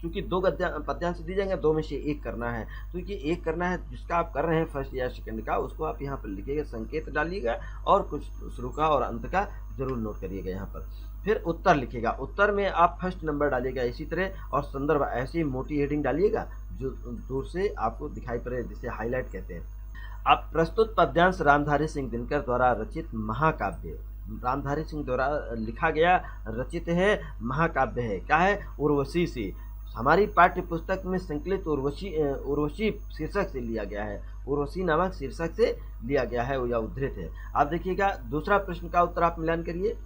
चूँकि 2 पद्यांश दी जाएंगे, 2 में से 1 करना है, तो ये 1 करना है जिसका आप कर रहे हैं फर्स्ट या सेकंड का, उसको आप यहाँ पर लिखिएगा, संकेत डालिएगा और कुछ शुरू का और अंत का जरूर नोट करिएगा यहाँ पर। फिर उत्तर लिखिएगा, उत्तर में आप फर्स्ट नंबर डालिएगा इसी तरह, और संदर्भ ऐसी मोटी हेडिंग डालिएगा जो दूर से आपको दिखाई पड़े, जिसे हाईलाइट कहते हैं। अब प्रस्तुत पद्यांश रामधारी सिंह दिनकर द्वारा रचित महाकाव्य, रामधारी सिंह द्वारा लिखा गया, रचित है, महाकाव्य है, क्या है, उर्वशी से। हमारी पाठ्य पुस्तक में संकलित उर्वशी शीर्षक से लिया गया है, उर्वशी नामक शीर्षक से लिया गया है या उद्धृत है। आप देखिएगा दूसरा प्रश्न का उत्तर आप मिलान करिए,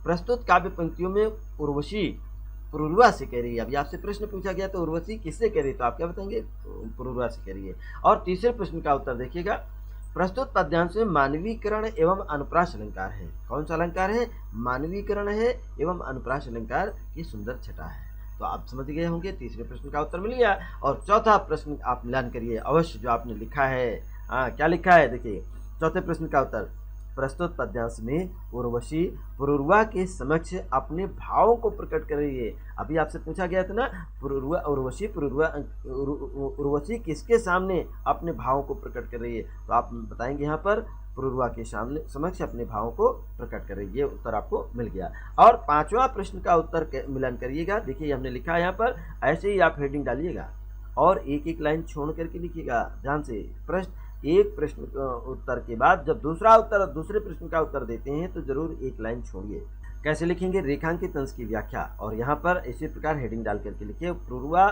प्रस्तुत काव्य पंक्तियों में उर्वशी पुरुरवा से कह रही है। अभी आपसे प्रश्न पूछा गया तो उर्वशी किससे कह रही है, तो आप क्या बताएंगे, पुरुरवा से कह रही है। और तीसरे प्रश्न का उत्तर देखिएगा, प्रस्तुत पद्यांश में मानवीकरण एवं अनुप्रास अलंकार है, कौन सा अलंकार है, मानवीकरण है एवं अनुप्रास अलंकार की सुंदर छटा है। तो आप समझ गए होंगे, तीसरे प्रश्न का उत्तर मिल गया। और चौथा प्रश्न आप मिलान करिए अवश्य, जो आपने लिखा है, क्या लिखा है, देखिए चौथे प्रश्न का उत्तर, प्रस्तुत पद्यांश में उर्वशी पुरुरवा के समक्ष अपने भावों को प्रकट कर रही है। अभी आपसे पूछा गया था ना, पुरुरवा उर्वशी किसके सामने अपने भावों को प्रकट कर रही है, तो आप बताएंगे यहाँ पर पुरुरवा के सामने समक्ष अपने भावों को प्रकट कर रही है। ये उत्तर आपको मिल गया। और 5वां प्रश्न का उत्तर मिलन करिएगा। देखिए हमने लिखा है यहाँ पर, ऐसे ही आप हेडिंग डालिएगा और एक एक लाइन छोड़ करके लिखिएगा ध्यान से। एक प्रश्न उत्तर के बाद जब दूसरे प्रश्न का उत्तर देते हैं तो जरूर एक लाइन छोड़िए। कैसे लिखेंगे? रेखांकित अंश की व्याख्या, और यहाँ पर इसी प्रकार हेडिंग डाल करके लिखिए। पुरुरवा,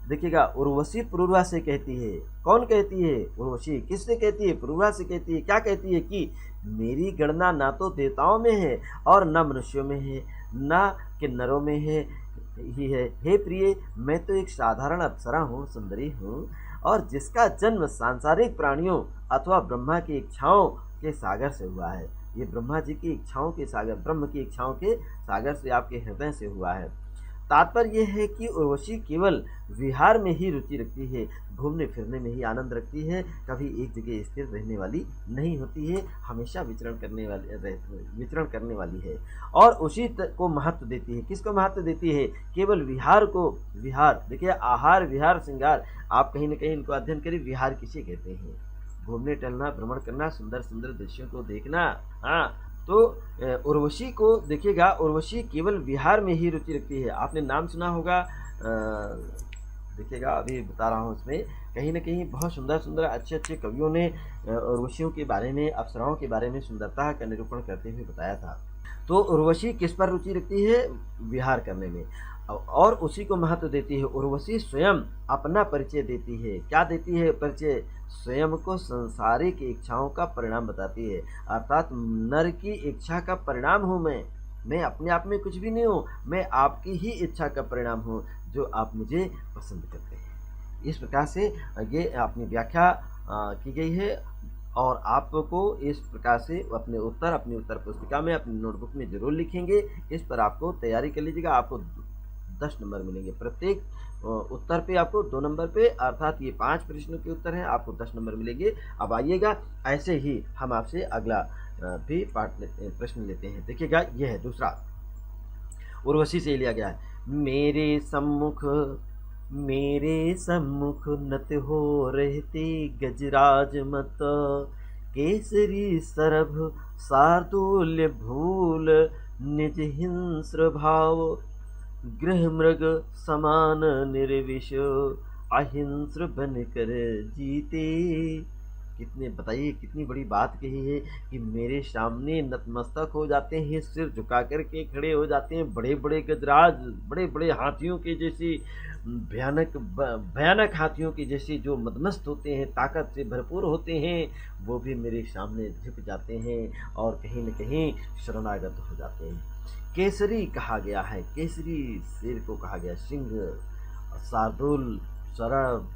देखिएगा, उर्वशी पुरुरवा से कहती है। कौन कहती है? उर्वशी। किससे कहती है? पुरुरवा से कहती है। क्या कहती है? कि मेरी गणना ना तो देवताओं में है और न मनुष्यों में है, ना किन्नरों में है ही है। हे प्रिय, मैं तो एक साधारण अप्सरा हूँ, सुंदरी हूँ, और जिसका जन्म सांसारिक प्राणियों अथवा ब्रह्मा की इच्छाओं के सागर से हुआ है। ये ब्रह्मा जी की इच्छाओं के सागर, ब्रह्म की इच्छाओं के सागर से, आपके हृदय से हुआ है। तात्पर्य यह है कि उर्वशी केवल विहार में ही रुचि रखती है, घूमने फिरने में ही आनंद रखती है, कभी एक जगह स्थिर रहने वाली नहीं होती है, हमेशा विचरण करने वाली है और उसी को महत्व देती है। किसको महत्व देती है? केवल विहार को। विहार, देखिए, आहार विहार श्रृंगार, आप कहीं ना कहीं इनको अध्ययन करिए। विहार किसे कहते हैं? घूमने टहलना, भ्रमण करना, सुंदर सुंदर दृश्यों को देखना। हाँ, तो उर्वशी को देखिएगा, उर्वशी केवल विहार में ही रुचि रखती है। आपने नाम सुना होगा, देखिएगा अभी बता रहा हूँ, इसमें कहीं ना कहीं बहुत सुंदर सुंदर अच्छे अच्छे कवियों ने उर्वशियों के बारे में, अप्सराओं के बारे में सुंदरता का निरूपण करते हुए बताया था। तो उर्वशी किस पर रुचि रखती है? विहार करने में, और उसी को महत्व देती है। उर्वशी स्वयं अपना परिचय देती है। क्या देती है परिचय? स्वयं को संसारिक इच्छाओं का परिणाम बताती है, अर्थात नर की इच्छा का परिणाम हूँ मैं अपने आप में कुछ भी नहीं हूँ, मैं आपकी ही इच्छा का परिणाम हूँ जो आप मुझे पसंद करते हैं। इस प्रकार से ये अपनी व्याख्या की गई है, और आपको इस प्रकार से अपनी उत्तर पुस्तिका में, अपनी नोटबुक में जरूर लिखेंगे। इस पर आपको तैयारी कर लीजिएगा। आपको 10 नंबर मिलेंगे प्रत्येक उत्तर पे, आपको 2 नंबर पे, अर्थात ये 5 प्रश्नों के उत्तर हैं, आपको 10 नंबर मिलेंगे। अब आइएगा, ऐसे ही हम आपसे अगला भी प्रश्न लेते हैं। देखिएगा, यह है दूसरा, उर्वशी से लिया गया है। मेरे सम्मुख नत हो रहते गजराज मत, केसरी सरभ शार्दूल्य भूल निज हिंस्र भाव, गृह मृग समान निर्विष अहिंस्र बन कर जीते। बताइए कितनी बड़ी बात कही है कि मेरे सामने नतमस्तक हो जाते हैं, सिर झुका करके खड़े हो जाते हैं, बड़े बड़े गजराज, बड़े बड़े हाथियों के जैसी, भयानक हाथियों के जैसे जो मदमस्त होते हैं, ताकत से भरपूर होते हैं, वो भी मेरे सामने झुक जाते हैं और कहीं न कहीं शरणागत हो जाते हैं। केसरी कहा गया है, केसरी शेर को कहा गया, सिंह, शार्दूल सरभ,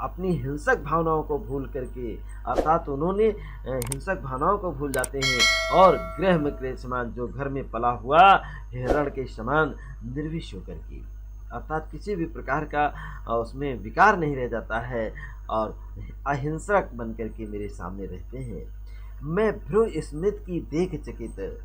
अपनी हिंसक भावनाओं को भूल करके, अर्थात उन्होंने हिंसक भावनाओं को भूल जाते हैं और गृह में के समान, जो घर में पला हुआ हिरण के समान निर्विष होकर के, अर्थात किसी भी प्रकार का उसमें विकार नहीं रह जाता है और अहिंसक बन करके मेरे सामने रहते हैं। मैं भ्रू स्मृत की देख चकित,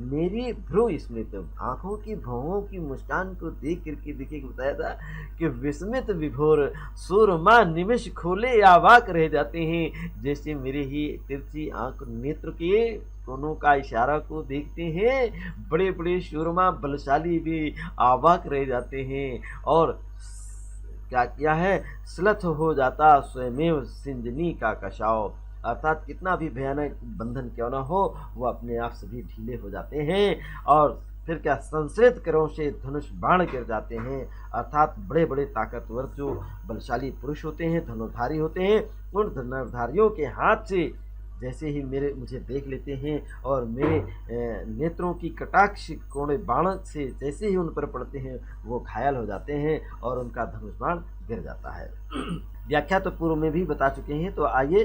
मेरी भ्रू स्मृत, आंखों की भौहों की मुस्कान को देख करके, देखिए बताया था कि विस्मित विभोर सूरमा निमिष खोले अवाक रह जाते हैं, जैसे मेरे ही तिरछी आंख नेत्र के कोनों का इशारा को देखते हैं, बड़े बड़े सूरमा बलशाली भी अवाक रह जाते हैं। और क्या किया है? स्लथ हो जाता स्वयमेव सिंजनी का कशाव, अर्थात कितना भी भयानक बंधन क्यों ना हो, वो अपने आप से भी ढीले हो जाते हैं और फिर क्या, संश्रित करों से धनुष बाण गिर जाते हैं, अर्थात बड़े बड़े ताकतवर जो बलशाली पुरुष होते हैं, धनुर्धारी होते हैं, उन धनुर्धारियों के हाथ से जैसे ही मुझे देख लेते हैं और मेरे नेत्रों की कटाक्ष कोणे बाण से जैसे ही उन पर पड़ते हैं, वो घायल हो जाते हैं और उनका धनुष बाण गिर जाता है। व्याख्या तो पूर्व में भी बता चुके हैं, तो आइए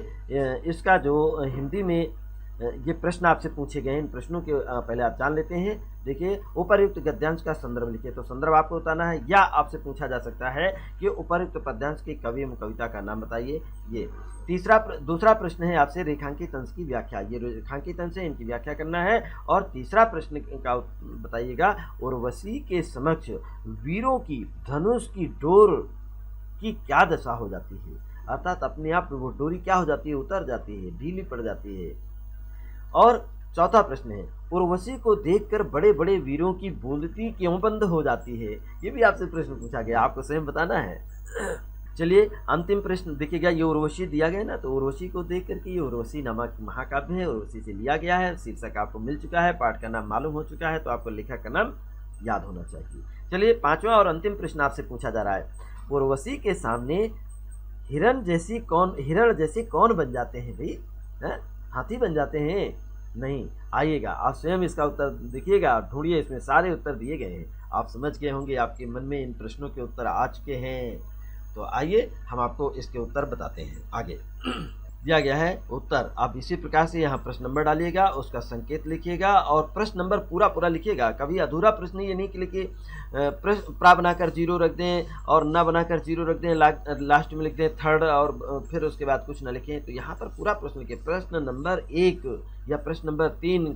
इसका जो हिंदी में ये प्रश्न आपसे पूछे गए हैं। इन प्रश्नों के पहले आप जान लेते हैं। देखिए, उपर्युक्त गद्यांश का संदर्भ लिखिए, तो संदर्भ आपको बताना है, या आपसे पूछा जा सकता है कि उपर्युक्त पद्यांश के कवि एवं कविता का नाम बताइए। ये दूसरा प्रश्न है आपसे रेखांकित अंश की व्याख्या। ये रेखांकित अंश है, इनकी व्याख्या करना है। और तीसरा प्रश्न का बताइएगा, उर्वशी के समक्ष वीरों की धनुष की डोर की क्या दशा हो जाती है, अर्थात अपने आप वो डोरी क्या हो जाती है, उतर जाती है, ढीली पड़ जाती है। और चौथा प्रश्न है, उर्वशी को देखकर बड़े बड़े वीरों की बोलती क्यों बंद हो जाती है। ये भी आपसे प्रश्न पूछा गया, आपको स्वयं बताना है। चलिए अंतिम प्रश्न देखिएगा, ये उर्वशी दिया गया ना, तो उर्वशी को देख करके, ये उर्वशी नामक महाकाव्य है, उर्वशी से लिया गया है। शीर्षक आपको मिल चुका है, पाठ का नाम मालूम हो चुका है, तो आपको लेखक का नाम याद होना चाहिए। चलिए पांचवा और अंतिम प्रश्न आपसे पूछा जा रहा है, उर्वशी के सामने हिरण जैसे कौन बन जाते हैं भाई, हाथी बन जाते हैं? नहीं, आइएगा आप स्वयं इसका उत्तर देखिएगा, ढूंढिए, इसमें सारे उत्तर दिए गए हैं, आप समझ गए होंगे, आपके मन में इन प्रश्नों के उत्तर आ चुके हैं। तो आइए हम आपको इसके उत्तर बताते हैं। आगे दिया गया है उत्तर, आप इसी प्रकार से यहाँ प्रश्न नंबर डालिएगा, उसका संकेत लिखिएगा और प्रश्न नंबर पूरा लिखिएगा। कभी अधूरा प्रश्न ये नहीं कि लिखिए प्रा बनाकर 0 रख दें और न बनाकर 0 रख दें, लास्ट में लिख दें थर्ड और फिर उसके बाद कुछ न लिखें। तो यहाँ पर पूरा प्रश्न लिखिए, प्रश्न नंबर 1 या प्रश्न नंबर 3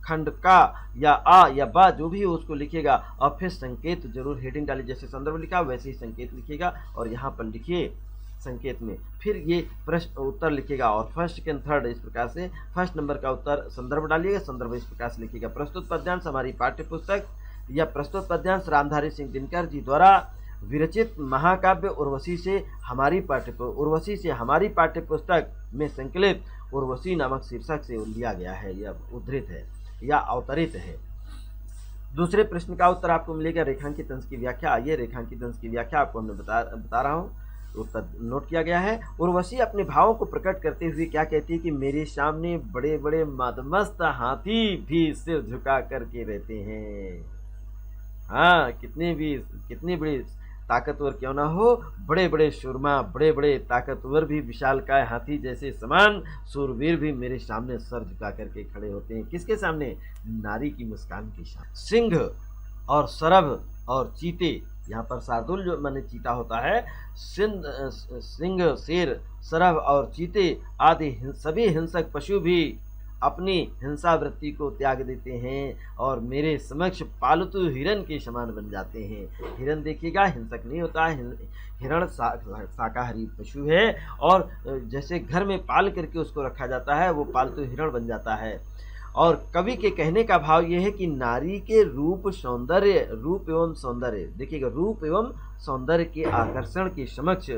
खंड का या आ या बा जो भी हो उसको लिखिएगा और फिर संकेत जरूर हेडिंग डालिए, जैसे संदर्भ लिखा वैसे ही संकेत लिखिएगा और यहाँ पर लिखिए संकेत में फिर ये प्रश्न उत्तर लिखिएगा और फर्स्ट सेकंड थर्ड इस प्रकार से फर्स्ट नंबर का उत्तर संदर्भ डालिएगा, संदर्भ इस प्रकार से लिखिएगा। प्रस्तुत पद्यांश हमारी पाठ्य पुस्तक या प्रस्तुत पद्यांश रामधारी सिंह दिनकर जी द्वारा विरचित महाकाव्य उर्वशी से हमारी पाठ्य पुस्तक में संकलित उर्वशी नामक शीर्षक से लिया गया है, यह उद्धृत है या अवतरित है। दूसरे प्रश्न का उत्तर आपको मिलेगा रेखांकित अंश की व्याख्या। ये रेखांकित अंश की व्याख्या आपको मैं बता रहा हूँ, उत्तर नोट किया गया है। उर्वशी अपने भावों को प्रकट करते हुए क्या कहती है कि मेरे सामने बड़े बड़े मदमस्त हाथी भी सिर झुका करके रहते हैं। हाँ, कितनी बड़ी ताकतवर क्यों ना हो, बड़े बड़े सुरमा, बड़े बड़े ताकतवर भी विशालकाय हाथी जैसे समान सूरवीर भी मेरे सामने सर झुका करके खड़े होते हैं। किसके सामने? नारी की मुस्कान के सामने। सिंह और सरभ और चीते, यहाँ पर शार्दुल जो माने चीता होता है, सिंह, शेर, सरभ और चीते आदि सभी हिंसक पशु भी अपनी हिंसा वृत्ति को त्याग देते हैं और मेरे समक्ष पालतू हिरण के समान बन जाते हैं। हिरण देखिएगा हिंसक नहीं होता है, हिरण शाकाहारी पशु है और जैसे घर में पाल करके उसको रखा जाता है वो पालतू हिरण बन जाता है। और कवि के कहने का भाव यह है कि नारी के रूप एवं सौंदर्य देखिएगा, रूप एवं सौंदर्य के आकर्षण के समक्ष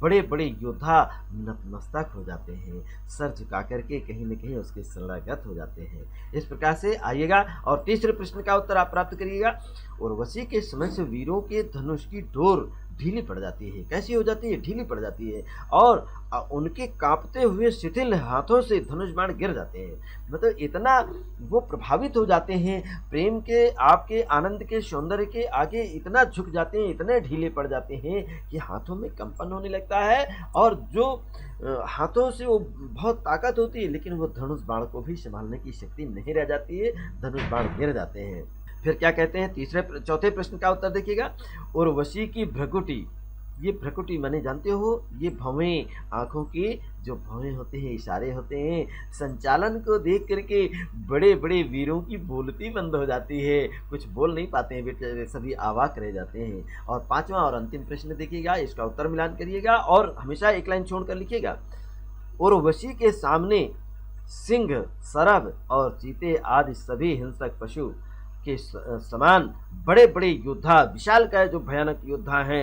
बड़े बड़े योद्धा नतमस्तक हो जाते हैं, सर झुका करके कहीं न कहीं उसके शरणागत हो जाते हैं। इस प्रकार से आइएगा और तीसरे प्रश्न का उत्तर आप प्राप्त करिएगा। उर्वशी के समक्ष वीरों के धनुष की डोर ढीली पड़ जाती है। कैसी हो जाती है? ढीली पड़ जाती है और उनके कांपते हुए शिथिल हाथों से धनुष बाण गिर जाते हैं। मतलब इतना वो प्रभावित हो जाते हैं प्रेम के, आपके आनंद के, सौंदर्य के आगे इतना झुक जाते हैं, इतने ढीले पड़ जाते हैं कि हाथों में कंपन होने लगता है और जो हाथों से वो बहुत ताकत होती है लेकिन वो धनुष बाण को भी संभालने की शक्ति नहीं रह जाती है, धनुष बाण गिर जाते हैं। फिर क्या कहते हैं? चौथे प्रश्न का उत्तर देखिएगा। उर्वशी की भ्रकुटी, ये भ्रकुटी माने जानते हो, ये भवें, आंखों के जो भवें होते हैं, इशारे होते हैं, संचालन को देख करके बड़े बड़े वीरों की बोलती बंद हो जाती है, कुछ बोल नहीं पाते हैं बेटे, सभी अवाक रह जाते हैं। और पांचवा और अंतिम प्रश्न देखिएगा, इसका उत्तर मिलान करिएगा और हमेशा एक लाइन छोड़कर लिखिएगा। उर्वशी के सामने सिंह, सरभ और चीते आदि सभी हिंसक पशु के समान बड़े बड़े योद्धा, विशालकाय जो भयानक योद्धा हैं,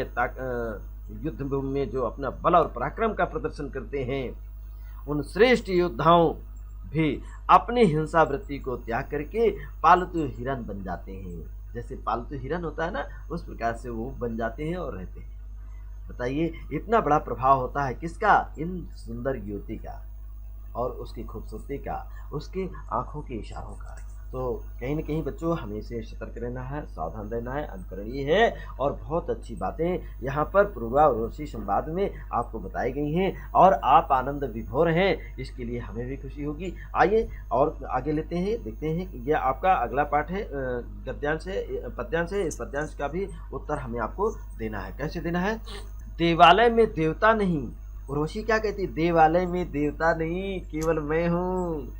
युद्ध भूमि में जो अपना बल और पराक्रम का प्रदर्शन करते हैं, उन श्रेष्ठ योद्धाओं भी अपनी हिंसा वृत्ति को त्याग करके पालतू हिरण बन जाते हैं। जैसे पालतू हिरण होता है ना, उस प्रकार से वो बन जाते हैं और रहते हैं। बताइए, इतना बड़ा प्रभाव होता है किसका? इन सुंदर युवती का और उसकी खूबसूरती का, उसके आंखों के इशारों का। तो कहीं न कहीं बच्चों हमें इसे सतर्क रहना है, सावधान रहना है, अनुकरणीय है और बहुत अच्छी बातें यहाँ पर पूर्वा उर्वशी संवाद में आपको बताई गई हैं और आप आनंद विभोर हैं, इसके लिए हमें भी खुशी होगी। आइए और आगे लेते हैं, देखते हैं कि यह आपका अगला पाठ है गद्यांश है, पद्यांश है। इस पद्यांश का भी उत्तर हमें आपको देना है। कैसे देना है? देवालय में देवता नहीं, उर्वशी क्या कहती है? देवालय में देवता नहीं, केवल मैं हूँ।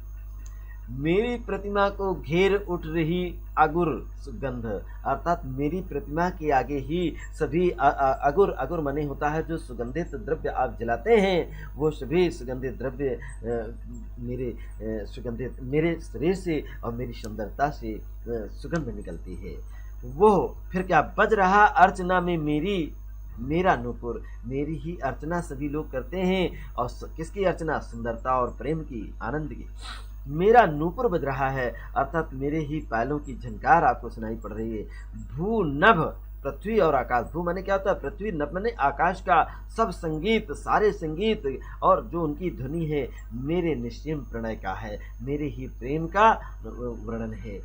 मेरी प्रतिमा को घेर उठ रही अगुर सुगंध, अर्थात मेरी प्रतिमा के आगे ही सभी अगुर, अगुर माने होता है जो सुगंधित द्रव्य आप जलाते हैं, वो सभी सुगंधित द्रव्य सुगंधित मेरे शरीर से और मेरी सुंदरता से सुगंध निकलती है। वो फिर क्या बज रहा अर्चना में मेरा नूपुर, मेरी ही अर्चना सभी लोग करते हैं। और किसकी अर्चना? सुंदरता और प्रेम की, आनंद की। मेरा नूपुर बज रहा है, अर्थात मेरे ही पायलों की झनकार आपको सुनाई पड़ रही है। भू नभ, पृथ्वी और आकाश, भू माने क्या होता है? पृथ्वी, नभ माने आकाश का सब संगीत, सारे संगीत और जो उनकी ध्वनि है मेरे निश्चिम प्रणय का है, मेरे ही प्रेम का वर्णन है।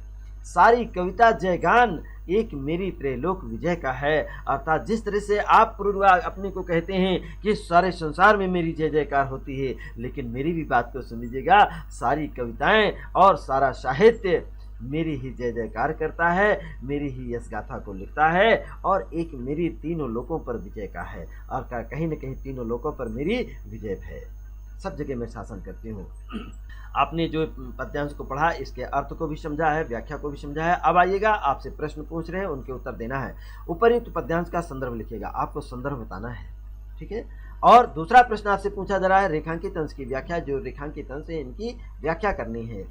सारी कविता जयगान एक मेरी त्रैलोक विजय का है, अर्थात जिस तरह से आप पूर्वा अपने को कहते हैं कि सारे संसार में मेरी जय जयकार होती है, लेकिन मेरी भी बात को सुन लीजिएगा, सारी कविताएं और सारा साहित्य मेरी ही जय जयकार करता है, मेरी ही यश गाथा को लिखता है और एक मेरी तीनों लोकों पर विजय का है। और कहीं न कहीं तीनों लोकों पर मेरी विजय है, सब जगह मैं शासन करती हूँ। आपने जो पद्यांश को पढ़ा, इसके अर्थ को भी समझा है, व्याख्या को भी समझा है। अब आइएगा, आपसे प्रश्न पूछ रहे हैं, उनके उत्तर देना है। उपयुक्त पद्यांश का संदर्भ लिखिएगा, आपको संदर्भ बताना है, ठीक है। और दूसरा प्रश्न आपसे पूछा जा रहा है रेखांकित अंश की व्याख्या, जो रेखांकित अंश है इनकी व्याख्या करनी है।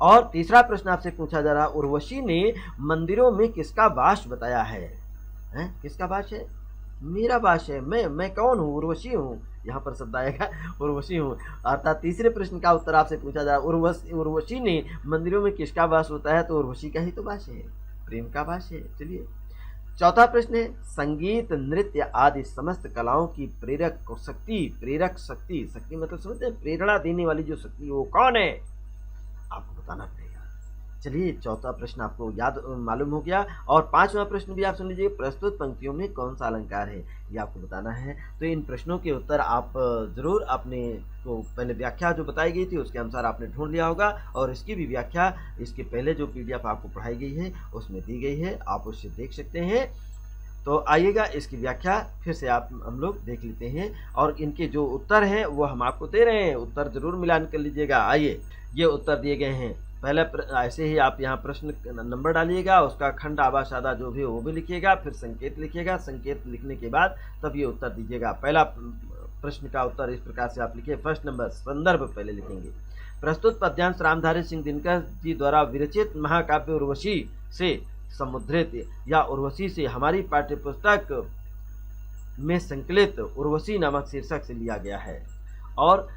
और तीसरा प्रश्न आपसे पूछा जा रहा है उर्वशी ने मंदिरों में किसका वास बताया है? किसका वास है? मेरा वास है, मैं कौन हूँ? उर्वशी हूँ, यहाँ पर शब्द आएगा उर्वशी हूँ। अर्थात तीसरे प्रश्न का उत्तर आपसे पूछा जा रहा है उर्वशी ने मंदिरों में किसका वास होता है? तो उर्वशी का ही तो वास है, प्रेम का वास है। चलिए चौथा प्रश्न है संगीत, नृत्य आदि समस्त कलाओं की प्रेरक शक्ति, शक्ति मतलब समझते हैं, प्रेरणा देने वाली जो शक्ति, वो कौन है? आपको बताना पड़ेगा। चलिए चौथा प्रश्न आपको याद मालूम हो गया। और पांचवा प्रश्न भी आप सुन लीजिए, प्रस्तुत पंक्तियों में कौन सा अलंकार है, ये आपको बताना है। तो इन प्रश्नों के उत्तर आप जरूर अपने को पहले व्याख्या जो बताई गई थी उसके अनुसार आपने ढूंढ लिया होगा, और इसकी भी व्याख्या इसके पहले जो PDF आपको पढ़ाई गई है उसमें दी गई है, आप उससे देख सकते हैं। तो आइएगा इसकी व्याख्या फिर से हम लोग देख लेते हैं, और इनके जो उत्तर हैं वो हम आपको दे रहे हैं, उत्तर जरूर मिलान कर लीजिएगा। आइए, ये उत्तर दिए गए हैं। पहले ऐसे ही आप यहाँ प्रश्न नंबर डालिएगा, उसका खंड आवास आधा जो भी वो भी लिखिएगा, फिर संकेत लिखिएगा, संकेत लिखने के बाद तब ये उत्तर दीजिएगा। पहला प्रश्न का उत्तर इस प्रकार से आप लिखिए। फर्स्ट नंबर, संदर्भ पहले लिखेंगे। प्रस्तुत पद्यांश रामधारी सिंह दिनकर जी द्वारा विरचित महाकाव्य उर्वशी से समुद्रित या उर्वशी से हमारी पाठ्यपुस्तक में संकलित उर्वशी नामक शीर्षक से लिया गया है। और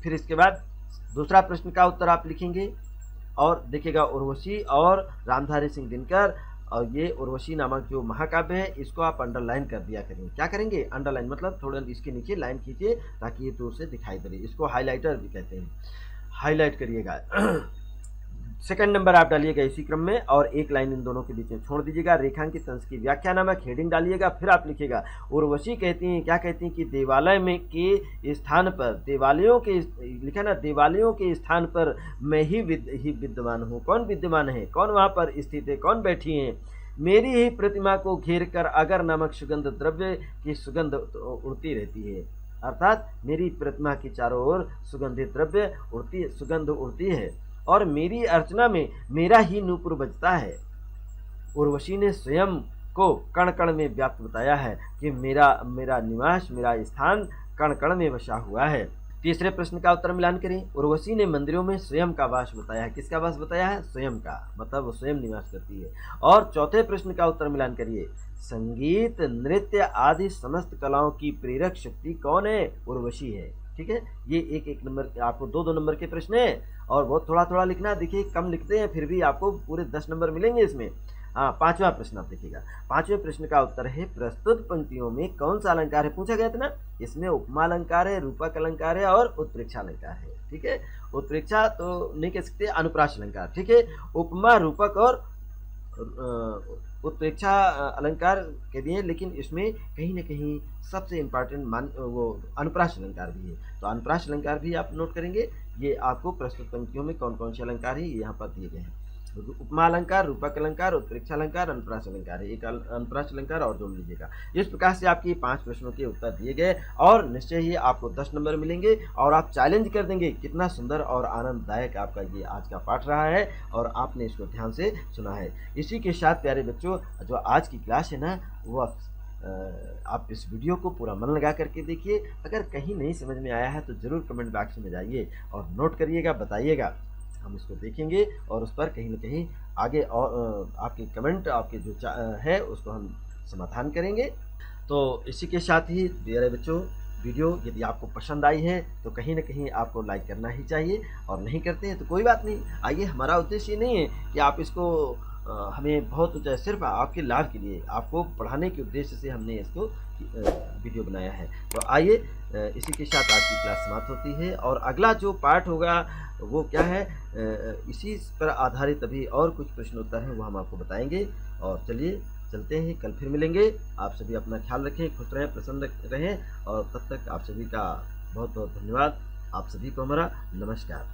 फिर इसके बाद दूसरा प्रश्न का उत्तर आप लिखेंगे और देखिएगा उर्वशी और रामधारी सिंह दिनकर, और ये उर्वशी नामक जो महाकाव्य है इसको आप अंडरलाइन कर दिया करेंगे। क्या करेंगे? अंडरलाइन मतलब थोड़ा इसके नीचे लाइन खींचिए ताकि ये दूर से दिखाई दे। इसको हाईलाइटर भी कहते हैं, हाईलाइट करिएगा। सेकंड नंबर आप डालिएगा इसी क्रम में, और एक लाइन इन दोनों के बीच में छोड़ दीजिएगा। रेखांकित अंश की व्याख्या नामक हेडिंग डालिएगा। फिर आप लिखिएगा उर्वशी कहती हैं, क्या कहती हैं कि देवालय में के स्थान पर, देवालयों के लिखा ना, देवालयों के स्थान पर मैं ही विद्यमान हूँ। कौन विद्यमान है? कौन वहाँ पर स्थित है? कौन बैठी है? मेरी ही प्रतिमा को घेर कर अगर नामक सुगंध द्रव्य की सुगंध उड़ती रहती है, अर्थात मेरी प्रतिमा की चारों ओर सुगंधित द्रव्य सुगंध उड़ती है, और मेरी अर्चना में मेरा ही नूपुर बजता है। उर्वशी ने स्वयं को कण कण में व्याप्त बताया है कि मेरा निवास, मेरा स्थान कण कण में बसा हुआ है। तीसरे प्रश्न का उत्तर मिलान करें। उर्वशी ने मंदिरों में स्वयं का वास बताया है। किसका वास बताया है? स्वयं का, मतलब वो स्वयं निवास करती है। और चौथे प्रश्न का उत्तर मिलान करिए। संगीत, नृत्य आदि समस्त कलाओं की प्रेरक शक्ति कौन है? उर्वशी है। ठीक है, ये एक नंबर, आपको दो नंबर के प्रश्न है, और बहुत थोड़ा थोड़ा लिखना। देखिए कम लिखते हैं फिर भी आपको पूरे 10 नंबर मिलेंगे इसमें। हाँ, 5वां प्रश्न आप देखिएगा। 5वें प्रश्न का उत्तर है प्रस्तुत पंक्तियों में कौन सा अलंकार है, पूछा गया था ना। इसमें उपमा अलंकार है, रूपक अलंकार है और उत्प्रेक्षा अलंकार है। ठीक है, उत्प्रेक्षा तो नहीं कह सकते, अनुप्रास अलंकार। ठीक है, उपमा, रूपक और उत्प्रेक्षा अलंकार कह दिए, लेकिन इसमें कहीं न कहीं सबसे इम्पोर्टेंट वो अनुप्रास अलंकार भी है। तो अनुप्रास अलंकार भी आप नोट करेंगे। ये आपको प्रस्तुत पंक्तियों में कौन-कौन से अलंकार हैं, ये यहाँ पर दिए गए हैं। उपमा अलंकार, रूपक अलंकार, उत्प्रेक्षा अलंकार, अनुप्रास अलंकार है। एक अनुप्रास अलंकार और जोड़ लीजिएगा। इस प्रकार से आपके 5 प्रश्नों के उत्तर दिए गए और निश्चय ही आपको 10 नंबर मिलेंगे और आप चैलेंज कर देंगे। कितना सुंदर और आनंददायक आपका ये आज का पाठ रहा है और आपने इसको ध्यान से सुना है। इसी के साथ प्यारे बच्चों, जो आज की क्लास है ना, वो आप इस वीडियो को पूरा मन लगा करके देखिए। अगर कहीं नहीं समझ में आया है तो ज़रूर कमेंट बॉक्स में जाइए और नोट करिएगा, बताइएगा। हम इसको देखेंगे और उस पर कहीं न कहीं आगे और आपके कमेंट, आपके जो है उसको हम समाधान करेंगे। तो इसी के साथ ही प्यारे बच्चों, वीडियो यदि आपको पसंद आई है तो कहीं न कहीं आपको लाइक करना ही चाहिए, और नहीं करते हैं तो कोई बात नहीं। आइए, हमारा उद्देश्य ये नहीं है कि आप इसको हमें बहुत सिर्फ़ आपके लाभ के लिए, आपको पढ़ाने के उद्देश्य से हमने इसको वीडियो बनाया है। तो आइए, इसी के साथ आज की क्लास समाप्त होती है और अगला जो पार्ट होगा वो क्या है, इसी पर आधारित अभी और कुछ प्रश्न उत्तर हैं, वो हम आपको बताएँगे। और चलिए चलते हैं, कल फिर मिलेंगे। आप सभी अपना ख्याल रखें, खुश रहें, प्रसन्न रहें और तब तक आप सभी का बहुत-बहुत धन्यवाद। आप सभी को हमारा नमस्कार।